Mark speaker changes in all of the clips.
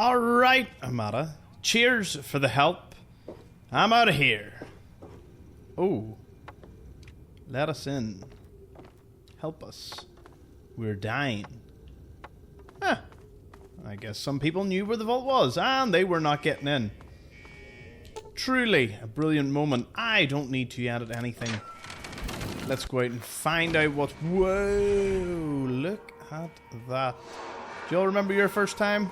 Speaker 1: Alright, Amata. Cheers for the help. I'm out of here. Oh. Let us in. Help us. We're dying. Huh. I guess some people knew where the vault was, and they were not getting in. Truly a brilliant moment. I don't need to edit anything. Let's go out and find out what... Whoa! Look at that. Do you all remember your first time?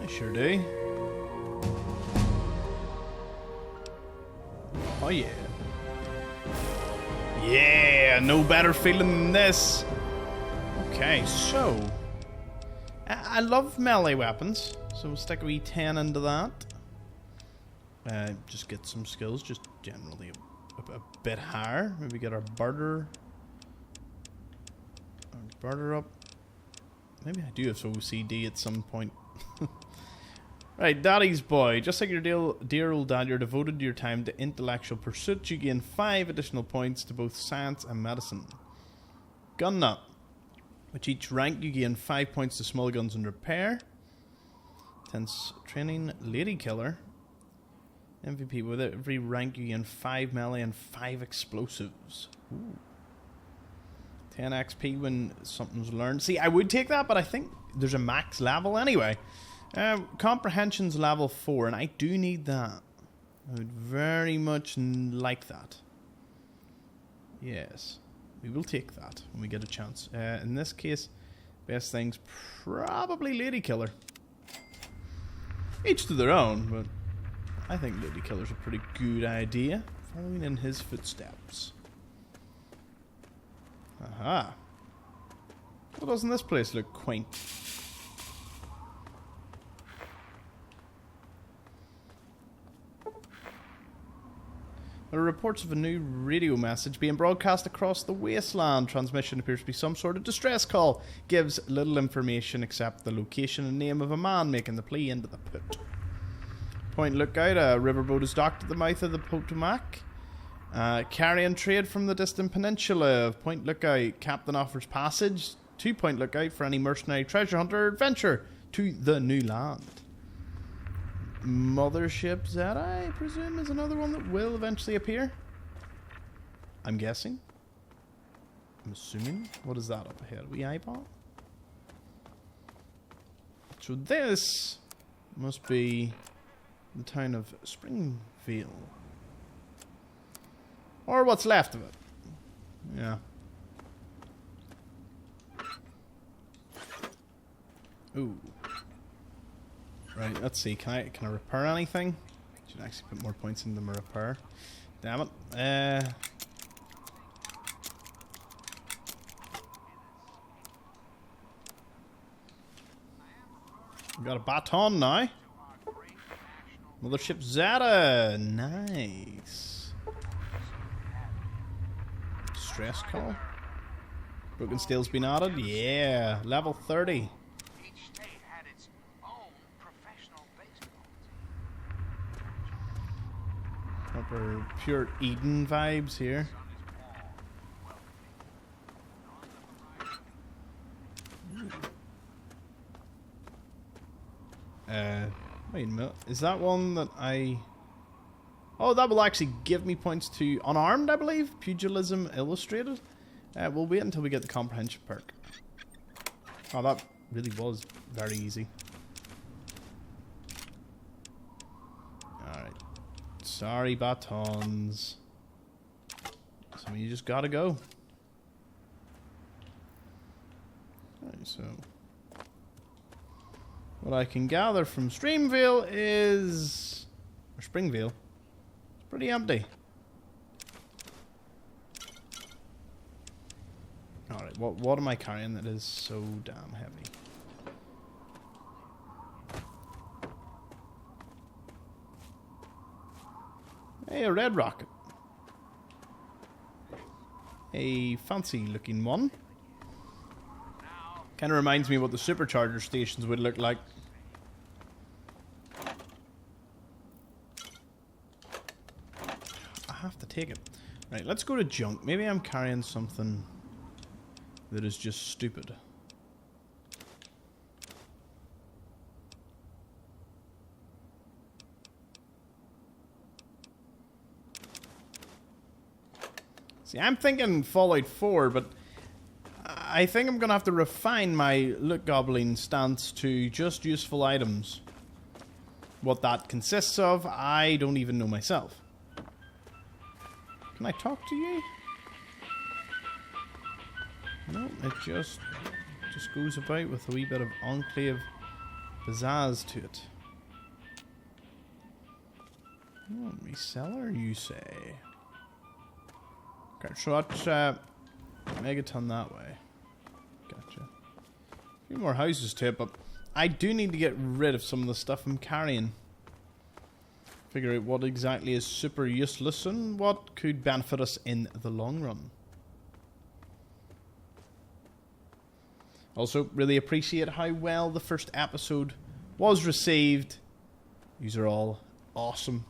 Speaker 1: I sure do. Oh yeah. Yeah, no better feeling than this. Okay, so I love melee weapons, so we'll stick a wee 10 into that. Just get some skills, just generally a bit higher. Maybe get our barter up. Maybe I do have OCD at some point. Right, Daddy's boy. Just like your dear old dad, you're devoted to your time to intellectual pursuits. You gain 5 additional points to both science and medicine. Gun nut. With each rank, you gain 5 points to small guns and repair. Tense training. Lady killer. MVP. With every rank, you gain 5 melee and 5 explosives. Ooh. 10 XP when something's learned. See, I would take that, but I think there's a max level anyway. Comprehension's level 4, and I do need that. I would very much like that. Yes. We will take that when we get a chance. In this case, best thing's probably Lady Killer. Each to their own, but I think Lady Killer's a pretty good idea. Following in his footsteps. Aha. Well, doesn't this place look quaint? There are reports of a new radio message being broadcast across the wasteland. Transmission appears to be some sort of distress call. Gives little information except the location and name of a man making the plea into the pit. Point lookout. A riverboat is docked at the mouth of the Potomac. Carrying trade from the distant peninsula of Point Lookout. Captain offers passage to Point Lookout for any mercenary treasure hunter adventure to the new land. Mothership Z, I presume, is another one that will eventually appear. I'm guessing. I'm assuming. What is that up ahead? We eyeball? So this must be the town of Springfield. Or what's left of it. Yeah. Ooh. Right, let's see. Can I repair anything? Should actually put more points into my repair. Damn it. We got a baton now. Mothership Zeta. Nice. Stress call. Broken steel's been added. Yeah. Level 30. Proper pure Eden vibes here. Wait a minute. Is that one that I... Oh, that will actually give me points to Unarmed, I believe. Pugilism Illustrated. We'll wait until we get the Comprehension perk. Oh, that really was very easy. Alright. Sorry, batons. Some of you just gotta go. Right, so... What I can gather from Streamville is... Or Springvale. It's pretty empty. Alright, what am I carrying that is so damn heavy? Hey, a red rocket. A fancy looking one. Kind of reminds me of what the supercharger stations would look like. I have to take it. Right, let's go to junk. Maybe I'm carrying something that is just stupid. See, I'm thinking Fallout 4, but I think I'm going to have to refine my loot goblin stance to just useful items. What that consists of, I don't even know myself. Can I talk to you? No, it just goes about with a wee bit of Enclave pizzazz to it. Oh, reseller, you say? Okay, so that's Megaton that way. Gotcha. A few more houses to it, but I do need to get rid of some of the stuff I'm carrying. Figure out what exactly is super useless and what could benefit us in the long run. Also, really appreciate how well the first episode was received. These are all awesome.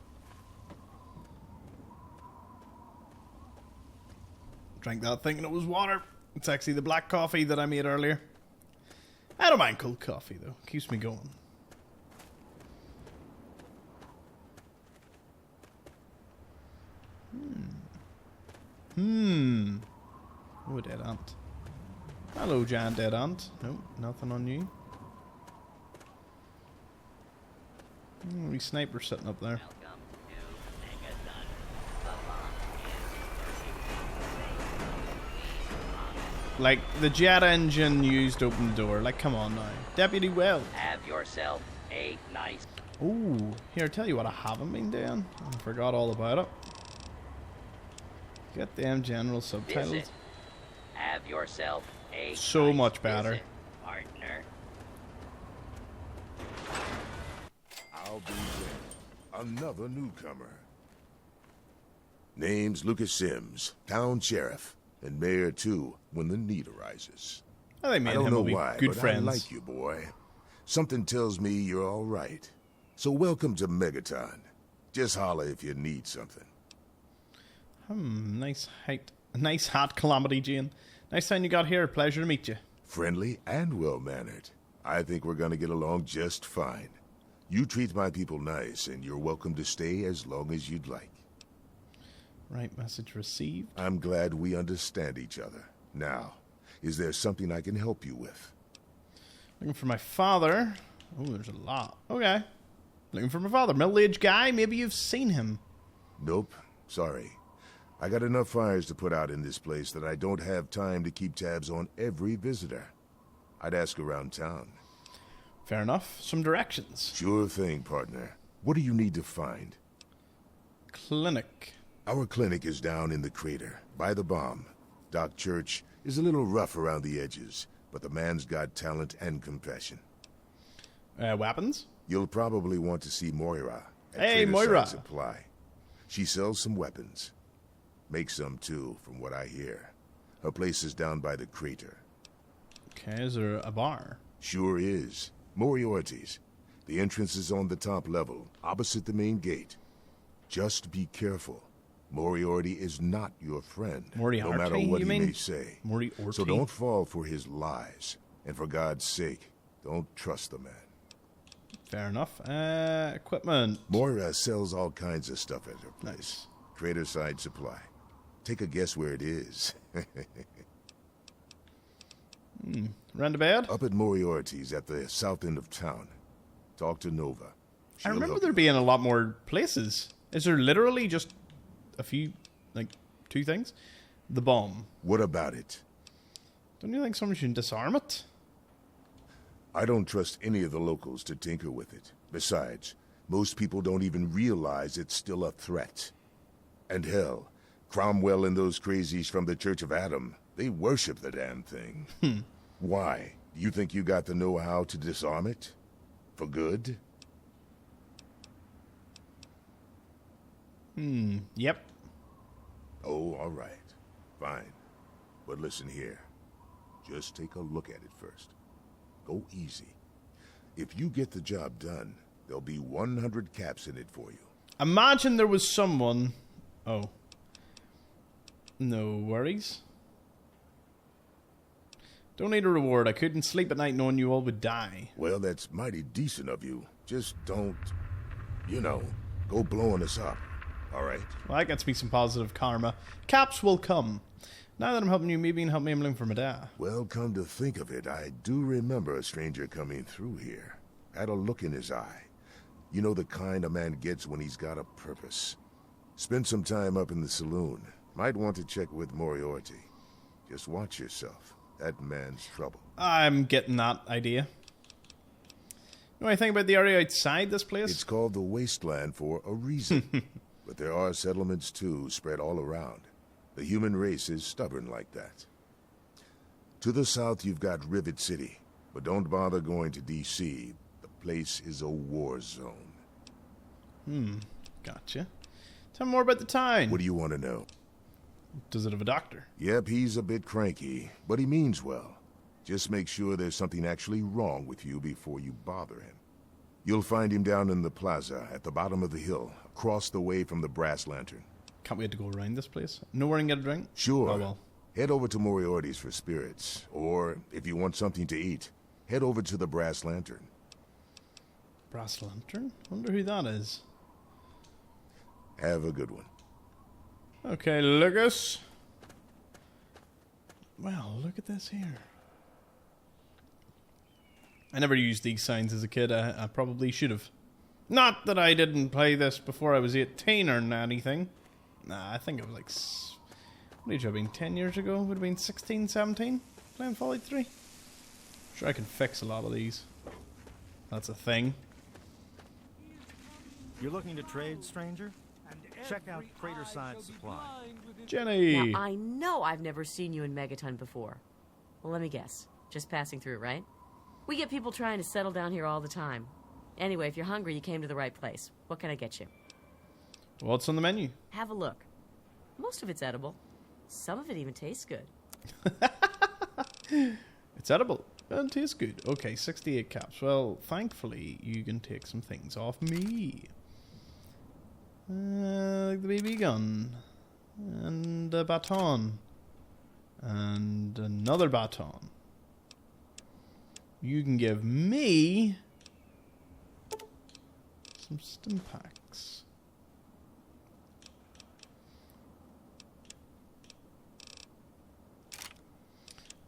Speaker 1: Drank that thinking it was water. It's actually the black coffee that I made earlier. I don't mind cold coffee though. Keeps me going. Oh, dead ant. Hello, giant dead ant. Nope, nothing on you. Wee sniper sitting up there. Like, the jet engine used to open the door. Like, come on now. Deputy Wells.
Speaker 2: Have yourself a nice...
Speaker 1: Ooh. Here, I'll tell you what I haven't been doing. I forgot all about it. Get them general subtitles.
Speaker 2: Visit. Have yourself a
Speaker 1: so
Speaker 2: nice
Speaker 1: much better.
Speaker 2: visit, partner.
Speaker 3: I'll be there. Another newcomer. Name's Lucas Sims, town sheriff, and mayor too when the need arises.
Speaker 1: I think me
Speaker 3: I
Speaker 1: and
Speaker 3: don't
Speaker 1: him
Speaker 3: know
Speaker 1: will be
Speaker 3: why,
Speaker 1: good
Speaker 3: but
Speaker 1: friends.
Speaker 3: I like you, boy. Something tells me you're all right. So welcome to Megaton. Just holler if you need something.
Speaker 1: Nice hat, Calamity Jane. Nice time you got here. Pleasure to meet you.
Speaker 3: Friendly and well-mannered. I think we're gonna get along just fine. You treat my people nice, and you're welcome to stay as long as you'd like.
Speaker 1: Right, message received.
Speaker 3: I'm glad we understand each other. Now, is there something I can help you with?
Speaker 1: Looking for my father. Oh, there's a lot. Okay. Looking for my father. Middle-aged guy. Maybe you've seen him.
Speaker 3: Nope. Sorry. I got enough fires to put out in this place that I don't have time to keep tabs on every visitor. I'd ask around town.
Speaker 1: Fair enough. Some directions.
Speaker 3: Sure thing, partner. What do you need to find?
Speaker 1: Clinic.
Speaker 3: Our clinic is down in the crater, by the bomb. Doc Church is a little rough around the edges, but the man's got talent and compassion.
Speaker 1: Weapons?
Speaker 3: You'll probably want to see Moira at
Speaker 1: Hey,
Speaker 3: Trader
Speaker 1: Moira.
Speaker 3: Side Supply. She sells some weapons. Makes some, too, from what I hear. Her place is down by the crater.
Speaker 1: Okay, is there a bar?
Speaker 3: Sure is. Moriarty's. The entrance is on the top level, opposite the main gate. Just be careful. Moriarty is not your friend.
Speaker 1: Moriarty,
Speaker 3: no matter what
Speaker 1: you
Speaker 3: he
Speaker 1: mean?
Speaker 3: may say.
Speaker 1: Moriarty.
Speaker 3: So don't fall for his lies. And for God's sake, don't trust the man.
Speaker 1: Fair enough. Equipment.
Speaker 3: Moira sells all kinds of stuff at her place.
Speaker 1: Nice.
Speaker 3: Trader Side Supply. Take a guess where it is.
Speaker 1: Round the bed?
Speaker 3: Up at Moriarty's at the south end of town. Talk to Nova.
Speaker 1: I
Speaker 3: She'll
Speaker 1: remember
Speaker 3: help
Speaker 1: there
Speaker 3: you.
Speaker 1: being a lot more places. Is there literally just a few, like, two things? The bomb.
Speaker 3: What about it?
Speaker 1: Don't you think someone should disarm it?
Speaker 3: I don't trust any of the locals to tinker with it. Besides, most people don't even realize it's still a threat. And hell, Cromwell and those crazies from the Church of Adam, they worship the damn thing. Why? Do you think you got the know-how to disarm it? For good?
Speaker 1: Yep.
Speaker 3: Oh, all right. Fine. But listen here. Just take a look at it first. Go easy. If you get the job done, there'll be 100 caps in it for you.
Speaker 1: Imagine there was someone... Oh. No worries. Don't need a reward. I couldn't sleep at night knowing you all would die.
Speaker 3: Well, that's mighty decent of you. Just don't, you know, go blowing us up, all right?
Speaker 1: Well, that gets me some positive karma. Caps will come. Now that I'm helping you, maybe you can help me. I'm looking for my dad.
Speaker 3: Well, come to think of it, I do remember a stranger coming through here. Had a look in his eye. You know the kind a man gets when he's got a purpose. Spend some time up in the saloon. Might want to check with Moriarty. Just watch yourself. That man's trouble.
Speaker 1: I'm getting that idea. You know anything about the area outside this place?
Speaker 3: It's called the Wasteland for a reason. But there are settlements, too, spread all around. The human race is stubborn like that. To the south, you've got Rivet City. But don't bother going to D.C. The place is a war zone.
Speaker 1: Gotcha. Tell me more about the town.
Speaker 3: What do you want to know?
Speaker 1: Does it have a doctor?
Speaker 3: Yep, he's a bit cranky, but he means well. Just make sure there's something actually wrong with you before you bother him. You'll find him down in the plaza at the bottom of the hill, across the way from the brass lantern.
Speaker 1: Can't wait to go around this place. Nowhere and get a drink?
Speaker 3: Sure.
Speaker 1: Oh, well.
Speaker 3: Head over to Moriarty's for spirits, or if you want something to eat, head over to the brass lantern.
Speaker 1: Brass lantern? Wonder who that is.
Speaker 3: Have a good one.
Speaker 1: Okay, Lucas. Well, look at this here. I never used these signs as a kid. I probably should have. Not that I didn't play this before I was 18 or anything. Nah, I think it was like... What age would have been? 10 years ago? Would have been 16, 17? Playing Fallout 3? Sure, I can fix a lot of these. That's a thing.
Speaker 4: You're looking to trade, stranger? Check out Craterside Supply.
Speaker 1: Jenny!
Speaker 5: Now, I know I've never seen you in Megaton before. Well, let me guess. Just passing through, right? We get people trying to settle down here all the time. Anyway, if you're hungry, you came to the right place. What can I get you?
Speaker 1: What's on the menu?
Speaker 5: Have a look. Most of it's edible. Some of it even tastes good.
Speaker 1: It's edible. And tastes good. Okay, 68 caps. Well, thankfully, you can take some things off me. Like the BB gun. And a baton. And another baton. You can give me some stim packs.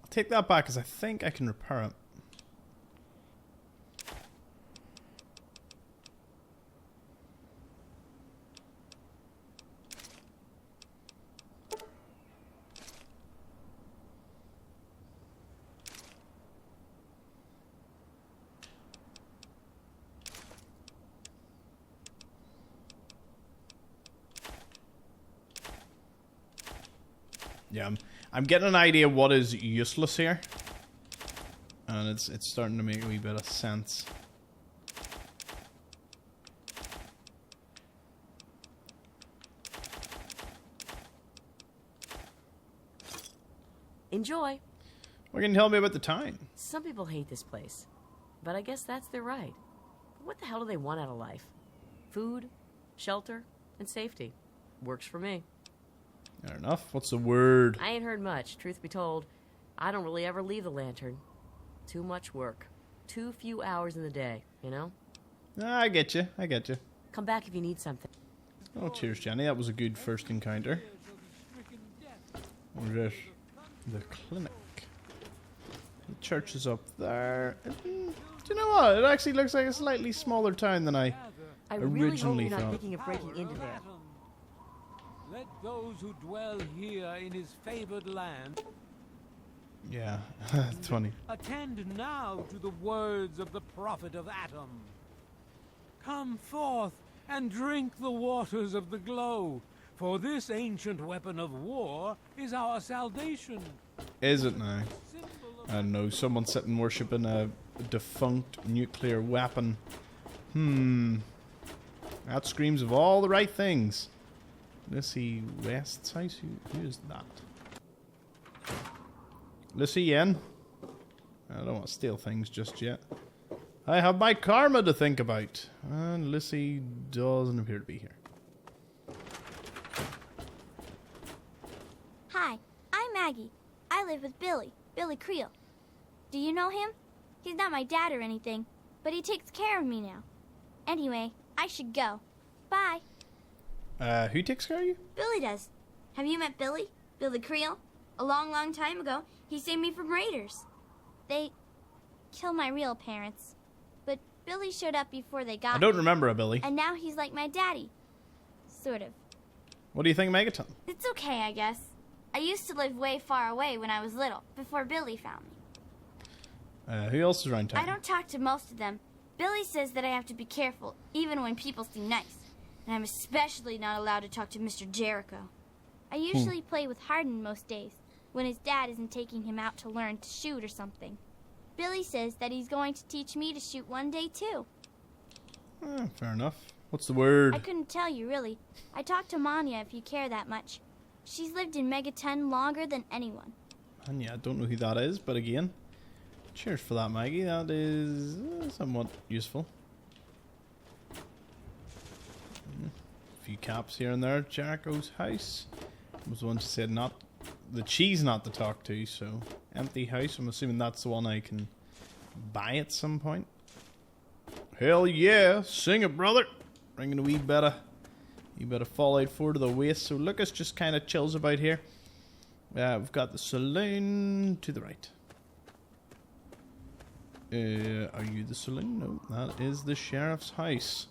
Speaker 1: I'll take that back because I think I can repair it. Yeah, I'm getting an idea of what is useless here. And it's starting to make a wee bit of sense.
Speaker 5: Enjoy.
Speaker 1: What can you tell me about the town?
Speaker 5: Some people hate this place. But I guess that's their right. What the hell do they want out of life? Food, shelter, and safety. Works for me.
Speaker 1: Fair enough. What's the word?
Speaker 5: I ain't heard much. Truth be told, I don't really ever leave the lantern. Too much work. Too few hours in the day, you know?
Speaker 1: I get you. I get you.
Speaker 5: Come back if you need something.
Speaker 1: Oh, cheers, Jenny. That was a good first encounter. Where's this? The clinic. The church is up there. Do you know what? It actually looks like a slightly smaller town than I
Speaker 5: really hope
Speaker 1: originally
Speaker 5: you're not
Speaker 1: thought.
Speaker 5: thinking of breaking into there.
Speaker 6: Let those who dwell here in his favored land
Speaker 1: Yeah, it's funny.
Speaker 6: attend now to the words of the prophet of Atom. Come forth and drink the waters of the glow, for this ancient weapon of war is our salvation.
Speaker 1: Is it now? I don't know. Someone sitting worshipping a defunct nuclear weapon. That screams of all the right things. Lissy West's house? Who is that? Lissy Yen? I don't want to steal things just yet. I have my karma to think about. And Lissy doesn't appear to be here.
Speaker 7: Maggie. I live with Billy Creel. Do you know him? He's not my dad or anything, but he takes care of me now. Anyway, I should go. Bye.
Speaker 1: Who takes care of you?
Speaker 7: Billy does. Have you met Billy? Billy Creel? A long, long time ago, he saved me from raiders. They killed my real parents. But Billy showed up before they got
Speaker 1: I don't
Speaker 7: me.
Speaker 1: remember a Billy.
Speaker 7: And now he's like my daddy. Sort of.
Speaker 1: What do you think of Megaton?
Speaker 7: It's okay, I guess. I used to live way far away when I was little, before Billy found me.
Speaker 1: Who else is around town?
Speaker 7: I don't talk to most of them. Billy says that I have to be careful, even when people seem nice. And I'm especially not allowed to talk to Mr. Jericho. I usually play with Hardin most days, when his dad isn't taking him out to learn to shoot or something. Billy says that he's going to teach me to shoot one day, too.
Speaker 1: Fair enough. What's the word?
Speaker 7: I couldn't tell you, really. I talked to Manya if you care that much. She's lived in Megaton longer than anyone.
Speaker 1: And yeah, I don't know who that is, but again, cheers for that, Maggie. That is somewhat useful. A few caps here and there. Jericho's house was the one she said not the cheese not to talk to, so empty house. I'm assuming that's the one I can buy at some point. Hell yeah, sing it, brother. Bringing a wee bit of Fallout 4 to the waist. So Lucas just kind of chills about here. We've got the saloon to the right. Are you the saloon? No, that is the sheriff's house.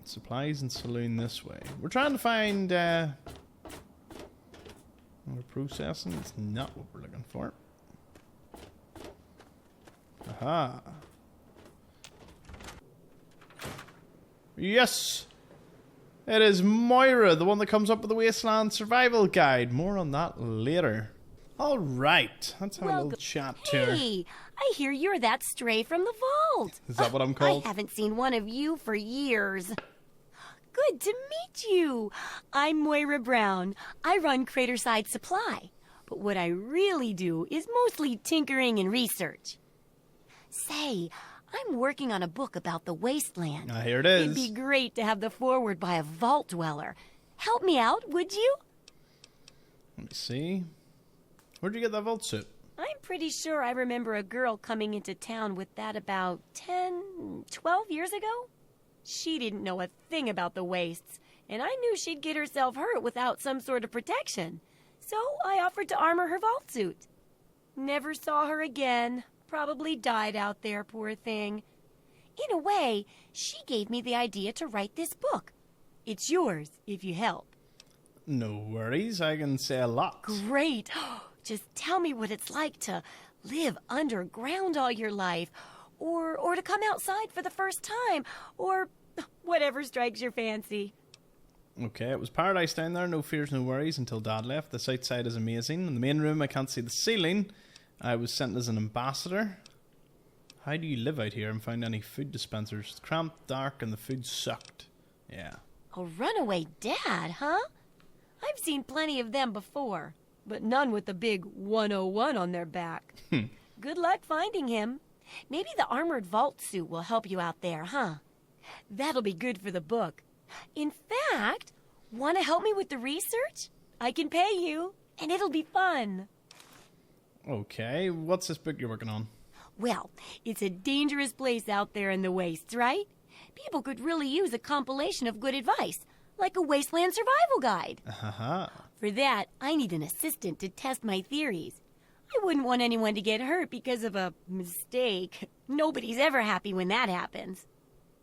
Speaker 1: Supplies and saloon this way. We're trying to find we're processing. It's not what we're looking for. Aha. Yes! It is Moira, the one that comes up with the Wasteland Survival Guide. More on that later. Alright, let's have a little chat to her.
Speaker 8: Hey, I hear you're that stray from the vault.
Speaker 1: Is that what I'm called?
Speaker 8: I haven't seen one of you for years. Good to meet you. I'm Moira Brown. I run Craterside Supply. But what I really do is mostly tinkering and research. Say, I'm working on a book about the wasteland.
Speaker 1: Here it is.
Speaker 8: It'd be great to have the foreword by a vault dweller. Help me out, would you?
Speaker 1: Let me see. Where'd you get that vault suit?
Speaker 8: I'm pretty sure I remember a girl coming into town with that about 10, 12 years ago. She didn't know a thing about the wastes, and I knew she'd get herself hurt without some sort of protection. So I offered to armor her vault suit. Never saw her again. Probably died out there, poor thing. In a way, she gave me the idea to write this book. It's yours, if you help.
Speaker 1: No worries, I can say a lot.
Speaker 8: Great. Just tell me what it's like to live underground all your life, or to come outside for the first time, or whatever strikes your fancy.
Speaker 1: Okay, it was paradise down there, no fears, no worries, until Dad left. This outside is amazing. In the main room, I can't see the ceiling. I was sent as an ambassador. How do you live out here and find any food dispensers? It's cramped, dark, and the food sucked. Yeah.
Speaker 8: A runaway dad, huh? I've seen plenty of them before, but none with the big 101 on their back. Good luck finding him. Maybe the armored vault suit will help you out there, huh? That'll be good for the book. In fact, want to help me with the research? I can pay you, and it'll be fun.
Speaker 1: Okay, what's this book you're working on?
Speaker 8: Well, it's a dangerous place out there in the wastes, right? People could really use a compilation of good advice, like a wasteland survival guide. For that, I need an assistant to test my theories. I wouldn't want anyone to get hurt because of a mistake. Nobody's ever happy when that happens.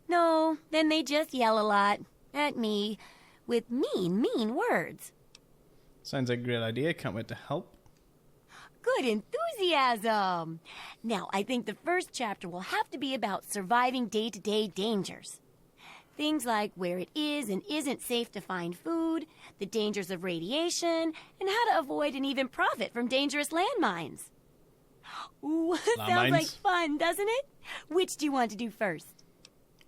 Speaker 8: No, then they just yell a lot at me with mean words.
Speaker 1: Sounds like a great idea. Can't wait to help.
Speaker 8: Good enthusiasm. Now, I think the first chapter will have to be about surviving day-to-day dangers. Things like where it is and isn't safe to find food, the dangers of radiation, and how to avoid and even profit from dangerous landmines. Ooh, sounds like fun, doesn't it? Which do you want to do first?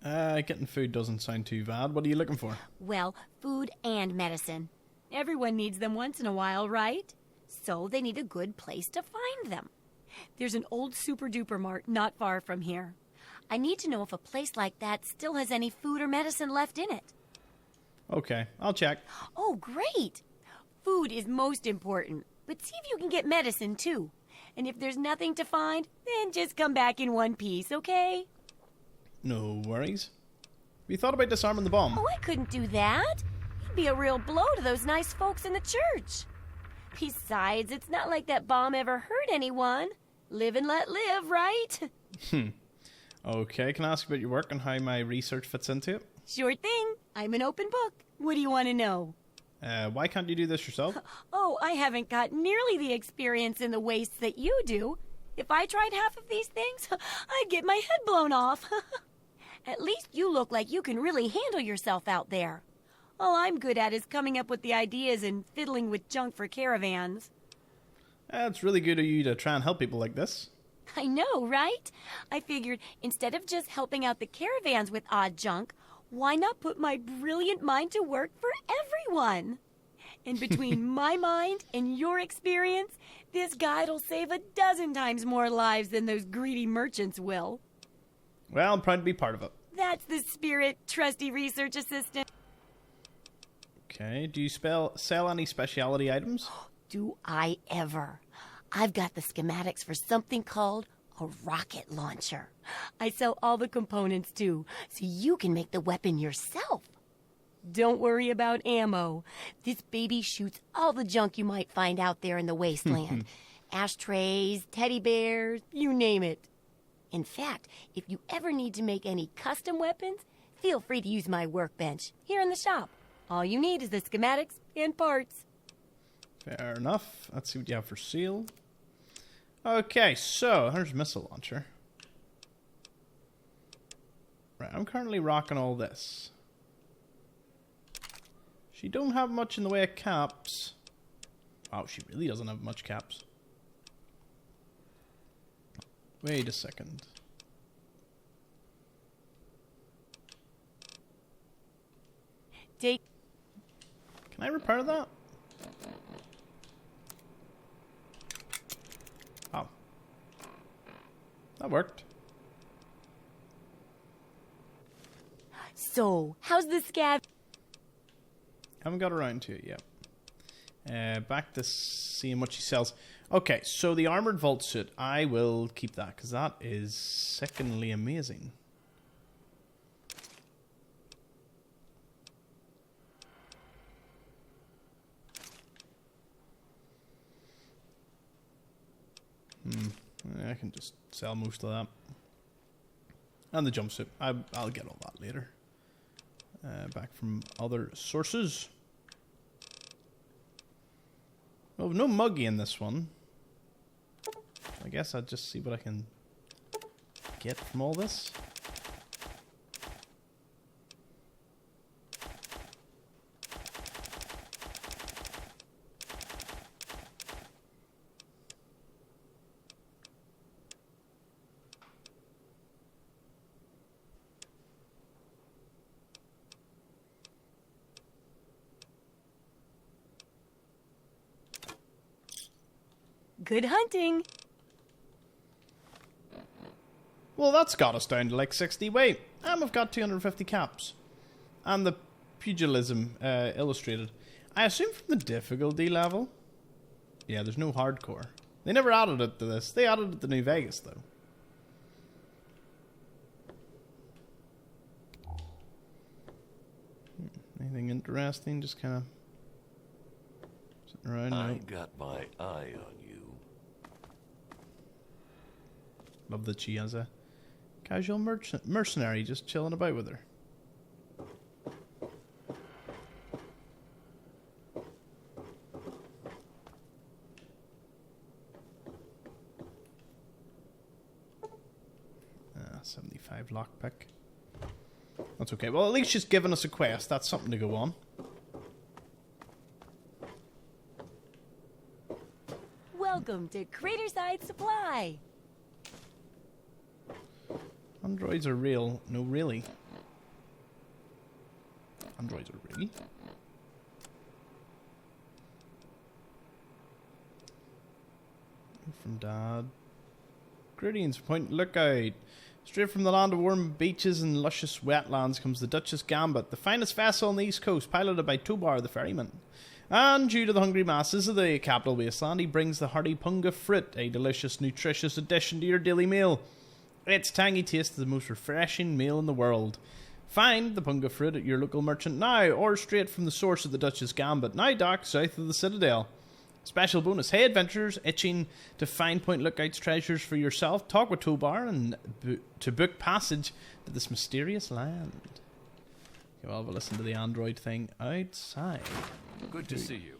Speaker 1: Getting food doesn't sound too bad. What are you looking for?
Speaker 8: Well, food and medicine. Everyone needs them once in a while, right? So they need a good place to find them. There's an old super-duper mart not far from here. I need to know if a place like that still has any food or medicine left in it.
Speaker 1: Okay, I'll check.
Speaker 8: Oh, great. Food is most important, but see if you can get medicine, too. And if there's nothing to find, then just come back in one piece, okay?
Speaker 1: No worries. Have you thought about disarming the bomb?
Speaker 8: Oh, I couldn't do that. It'd be a real blow to those nice folks in the church. Besides, it's not like that bomb ever hurt anyone. Live and let live, right?
Speaker 1: Okay, can I ask about your work and how my research fits into it?
Speaker 8: Sure thing. I'm an open book. What do you want to know?
Speaker 1: Why can't you do this yourself?
Speaker 8: Oh, I haven't got nearly the experience in the wastes that you do. If I tried half of these things, I'd get my head blown off. At least you look like you can really handle yourself out there. All I'm good at is coming up with the ideas and fiddling with junk for caravans.
Speaker 1: It's really good of you to try and help people like this.
Speaker 8: I know, right? I figured instead of just helping out the caravans with odd junk, why not put my brilliant mind to work for everyone? And between my mind and your experience, this guide'll save 12 times more lives than those greedy merchants will.
Speaker 1: Well, I'm proud to be part of it.
Speaker 8: That's the spirit, trusty research assistant.
Speaker 1: Okay, do you sell any specialty items?
Speaker 8: Do I ever? I've got the schematics for something called a rocket launcher. I sell all the components too, so you can make the weapon yourself. Don't worry about ammo. This baby shoots all the junk you might find out there in the wasteland. Ashtrays, teddy bears, you name it. In fact, if you ever need to make any custom weapons, feel free to use my workbench here in the shop. All you need is the schematics and parts.
Speaker 1: Fair enough. Let's see what you have for sale. Okay, so there's missile launcher. Right, I'm currently rocking all this. She don't have much in the way of caps. Oh, she really doesn't have much caps. Wait a second.
Speaker 8: Take.
Speaker 1: Can I repair that? Oh. That worked.
Speaker 8: So, how's the scav?
Speaker 1: Haven't got around to it yet. Back to seeing what she sells. Okay, so the armored vault suit, I will keep that because that is sickeningly amazing. I can just sell most of that. And the jumpsuit. I'll get all that later. Back from other sources. Oh, no muggy in this one. I guess I'll just see what I can get from all this.
Speaker 8: Good hunting.
Speaker 1: Well, that's got us down to like 60. Wait, and we've got 250 caps. And the pugilism illustrated. I assume from the difficulty level. Yeah, there's no hardcore. They never added it to this. They added it to New Vegas, though. Anything interesting? Just kind of sitting around.
Speaker 9: I got my eye on you.
Speaker 1: Love that she has a casual mercenary just chilling about with her. Ah, 75 lockpick. That's okay. Well, at least she's given us a quest. That's something to go on.
Speaker 8: Welcome to Craterside Supply.
Speaker 1: Androids are real. No, really. Androids are really. From Dad. Greetings, Point Lookout. Straight from the land of warm beaches and luscious wetlands comes the Duchess Gambit, the finest vessel on the East Coast, piloted by Tobar the ferryman. And due to the hungry masses of the capital wasteland, he brings the hearty punga fruit, a delicious, nutritious addition to your daily meal. Its tangy taste is the most refreshing meal in the world. Find the punga fruit at your local merchant now, or straight from the source of the Duchess Gambit, now docked south of the Citadel. Special bonus, hey adventurers, itching to find point lookouts treasures for yourself, talk with Tobar and to book passage to this mysterious land. Okay, well, have a listen to the android thing outside.
Speaker 10: Good to see you.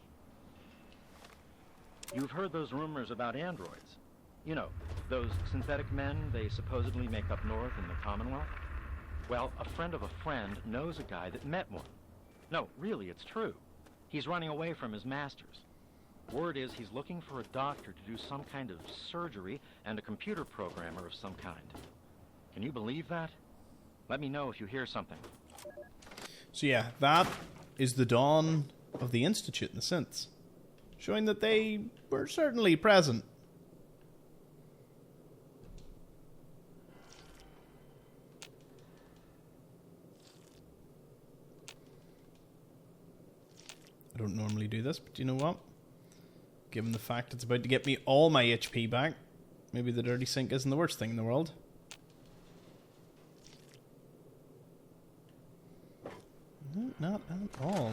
Speaker 11: You've heard those rumors about androids. You know, those synthetic men they supposedly make up north in the Commonwealth? Well, a friend of a friend knows a guy that met one. No, really, it's true. He's running away from his masters. Word is he's looking for a doctor to do some kind of surgery and a computer programmer of some kind. Can you believe that? Let me know if you hear something.
Speaker 1: So yeah, that is the dawn of the Institute in a sense, showing that they were certainly present. I don't normally do this, but you know what? Given the fact it's about to get me all my HP back, maybe the dirty sink isn't the worst thing in the world. Not at all.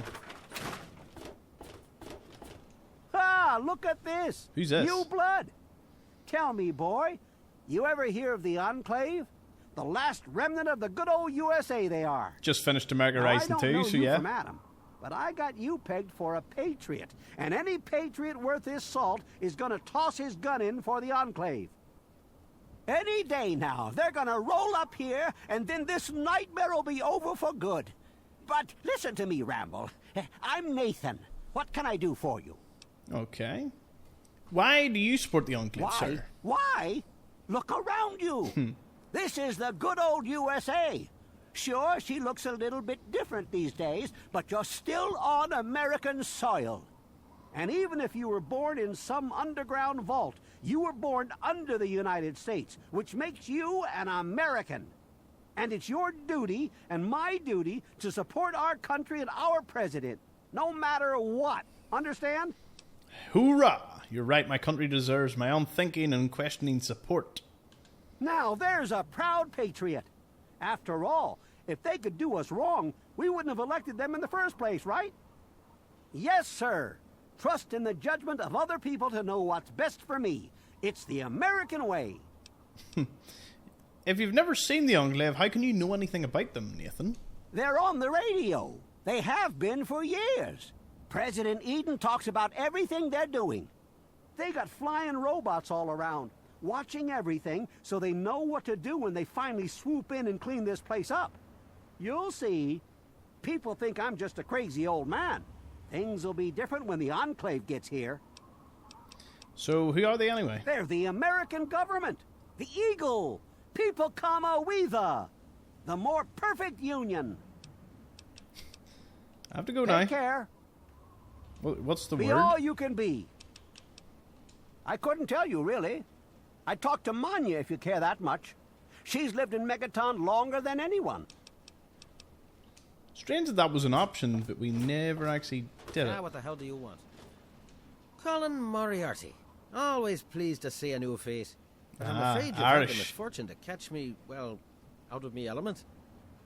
Speaker 12: Ah, look at this.
Speaker 1: Who's this?
Speaker 12: New blood. Tell me, boy, you ever hear of the Enclave? The last remnant of the good old USA they are.
Speaker 1: Just finished America Rising 2, so yeah.
Speaker 12: From Adam, but I got you pegged for a patriot, and any patriot worth his salt is going to toss his gun in for the Enclave. Any day now, they're going to roll up here, and then this nightmare will be over for good. But listen to me, Ramble. I'm Nathan. What can I do for you?
Speaker 1: Okay. Why do you support the Enclave,
Speaker 12: Why?
Speaker 1: sir?
Speaker 12: Why? Look around you. This is the good old USA. Sure, she looks a little bit different these days, but you're still on American soil. And even if you were born in some underground vault, you were born under the United States, which makes you an American. And it's your duty and my duty to support our country and our president, no matter what. Understand?
Speaker 1: Hoorah! You're right, my country deserves my own thinking and questioning support.
Speaker 12: Now, there's a proud patriot. After all, if they could do us wrong, we wouldn't have elected them in the first place, right? Yes, sir. Trust in the judgment of other people to know what's best for me. It's the American way.
Speaker 1: If you've never seen the Enclave, how can you know anything about them, Nathan?
Speaker 12: They're on the radio. They have been for years. President Eden talks about everything they're doing. They got flying robots all around, watching everything so they know what to do when they finally swoop in and clean this place up. You'll see. People think I'm just a crazy old man. Things will be different when the Enclave gets here.
Speaker 1: So, who are they anyway?
Speaker 12: They're the American government. The Eagle. People comma we the more perfect union.
Speaker 1: I have to go now.
Speaker 12: Take care.
Speaker 1: What's the
Speaker 12: Be
Speaker 1: word?
Speaker 12: all you can be. I couldn't tell you, really. I'd talk to Manya if you care that much. She's lived in Megaton longer than anyone.
Speaker 1: Strange that was an option, but we never actually did it.
Speaker 13: What the hell do you want? Colin Moriarty. Always pleased to see a new face. But I'm afraid you've had the misfortune to catch me, well, out of me element.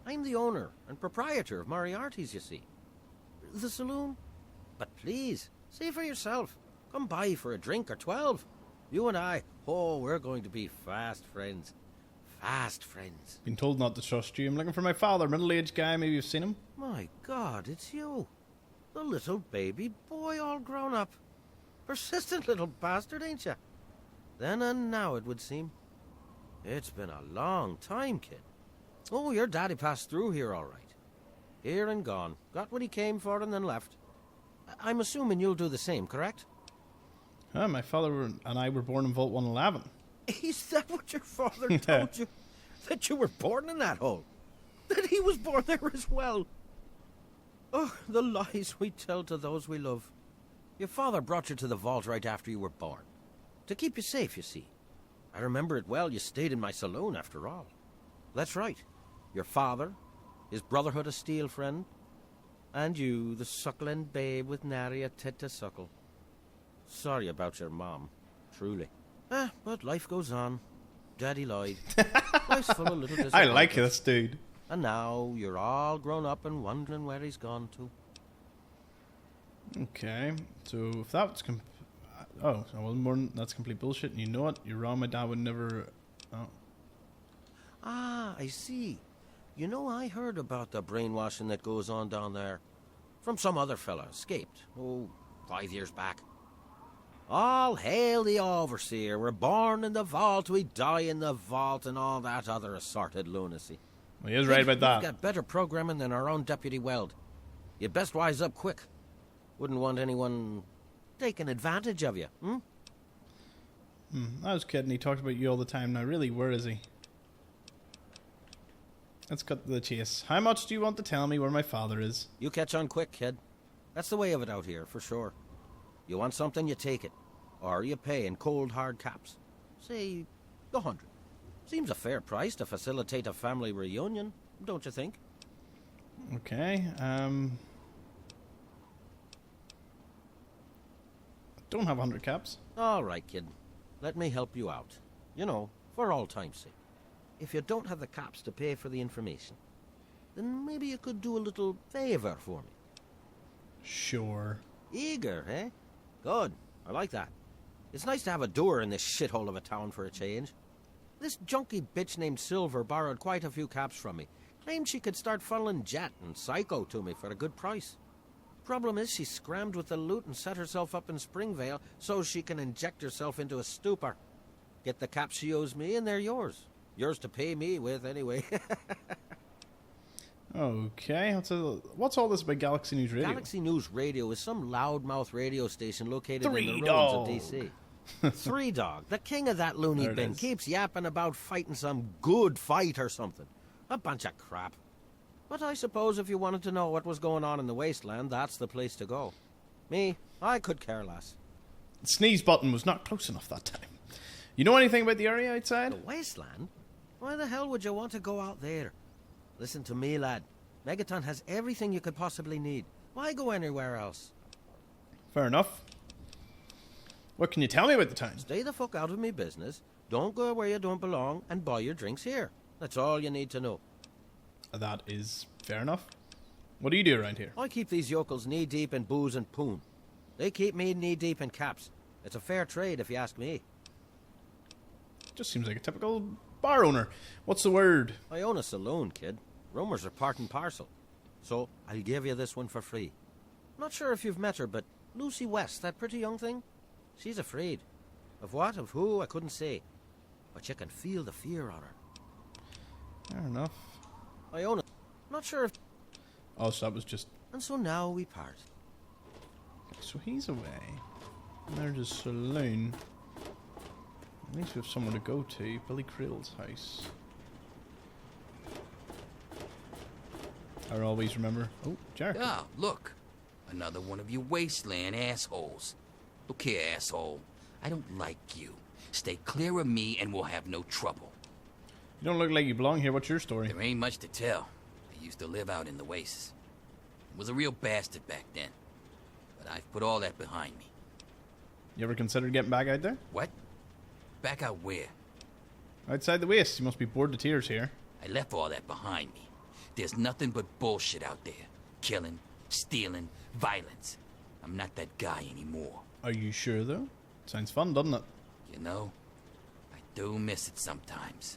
Speaker 13: I'm the owner and proprietor of Moriarty's, you see. The saloon. But please, see for yourself. Come by for a drink or 12. You and I, we're going to be fast friends. Fast friends.
Speaker 1: Been told not to trust you. I'm looking for my father, middle-aged guy. Maybe you've seen him.
Speaker 13: My God, it's you. The little baby boy all grown up. Persistent little bastard, ain't you? Then and now, it would seem. It's been a long time, kid. Oh, your daddy passed through here all right. Here and gone. Got what he came for and then left. I'm assuming you'll do the same, correct?
Speaker 1: My father and I were born in Vault 111.
Speaker 13: Is that what your father told you? That you were born in that hole? That he was born there as well? Oh, the lies we tell to those we love. Your father brought you to the vault right after you were born. To keep you safe, you see. I remember it well. You stayed in my saloon, after all. That's right. Your father, his Brotherhood of Steel friend, And you, the suckling babe with nary a tit to suckle. Sorry about your mom, truly. But life goes on. Daddy lied. Life's full of little disappointments.
Speaker 1: I like this dude.
Speaker 13: And now you're all grown up and wondering where he's gone to.
Speaker 1: Okay, so if that's that's complete bullshit. And you know what? You're wrong. My dad would never. Oh.
Speaker 13: Ah, I see. You know, I heard about the brainwashing that goes on down there. From some other fella, escaped. 5 years back. All hail the overseer. We're born in the vault, we die in the vault, and all that other assorted lunacy.
Speaker 1: Well, he is right about that.
Speaker 13: We've got better programming than our own Deputy Weld. You'd best wise up quick. Wouldn't want anyone taking advantage of you,
Speaker 1: I was kidding. He talked about you all the time. Now, really, where is he? Let's cut to the chase. How much do you want to tell me where my father is?
Speaker 13: You catch on quick, kid. That's the way of it out here, for sure. You want something, you take it. Or you pay in cold, hard caps. Say, 100. Seems a fair price to facilitate a family reunion, don't you think?
Speaker 1: Okay, don't have 100 caps.
Speaker 13: All right, kid. Let me help you out. You know, for all time's sake. If you don't have the caps to pay for the information, then maybe you could do a little favor for me.
Speaker 1: Sure.
Speaker 13: Eager, eh? Good. I like that. It's nice to have a doer in this shithole of a town for a change. This junky bitch named Silver borrowed quite a few caps from me. Claimed she could start funneling Jet and Psycho to me for a good price. Problem is, she scrammed with the loot and set herself up in Springvale so she can inject herself into a stupor. Get the caps she owes me and they're yours. Yours to pay me with, anyway.
Speaker 1: Okay, what's all this about Galaxy News Radio?
Speaker 13: Galaxy News Radio is some loudmouth radio station located in the ruins
Speaker 1: Dog.
Speaker 13: of D.C. Three Dog, the king of that loony bin, keeps yapping about fighting some good fight or something. A bunch of crap. But I suppose if you wanted to know what was going on in the wasteland, that's the place to go. Me, I could care less.
Speaker 1: The sneeze button was not close enough that time. You know anything about the area outside?
Speaker 13: The wasteland? Why the hell would you want to go out there? Listen to me, lad. Megaton has everything you could possibly need. Why go anywhere else?
Speaker 1: Fair enough. What can you tell me about the town?
Speaker 13: Stay the fuck out of me business. Don't go where you don't belong and buy your drinks here. That's all you need to know.
Speaker 1: That is fair enough. What do you do around here?
Speaker 13: I keep these yokels knee-deep in booze and poon. They keep me knee-deep in caps. It's a fair trade, if you ask me.
Speaker 1: Just seems like a typical bar owner. What's the word?
Speaker 13: I own a saloon, kid. Rumors are part and parcel. So, I'll give you this one for free. Not sure if you've met her, but Lucy West, that pretty young thing, she's afraid. Of what, of who, I couldn't say. But you can feel the fear on her.
Speaker 1: Fair enough.
Speaker 13: I own it. Not sure if...
Speaker 1: Oh, so that was just...
Speaker 13: And so now we part.
Speaker 1: So he's away. And there's a saloon. At least we have somewhere to go to. Billy Creel's house. I always remember. Oh, Jericho.
Speaker 14: Ah, look. Another one of you wasteland assholes. Look here, asshole. I don't like you. Stay clear of me and we'll have no trouble.
Speaker 1: You don't look like you belong here. What's your story?
Speaker 14: There ain't much to tell. I used to live out in the wastes. Was a real bastard back then. But I've put all that behind me.
Speaker 1: You ever considered getting back out there?
Speaker 14: What? Back out where?
Speaker 1: Outside the wastes. You must be bored to tears here.
Speaker 14: I left all that behind me. There's nothing but bullshit out there. Killing, stealing, violence. I'm not that guy anymore.
Speaker 1: Are you sure, though? Sounds fun, doesn't it?
Speaker 14: You know, I do miss it sometimes.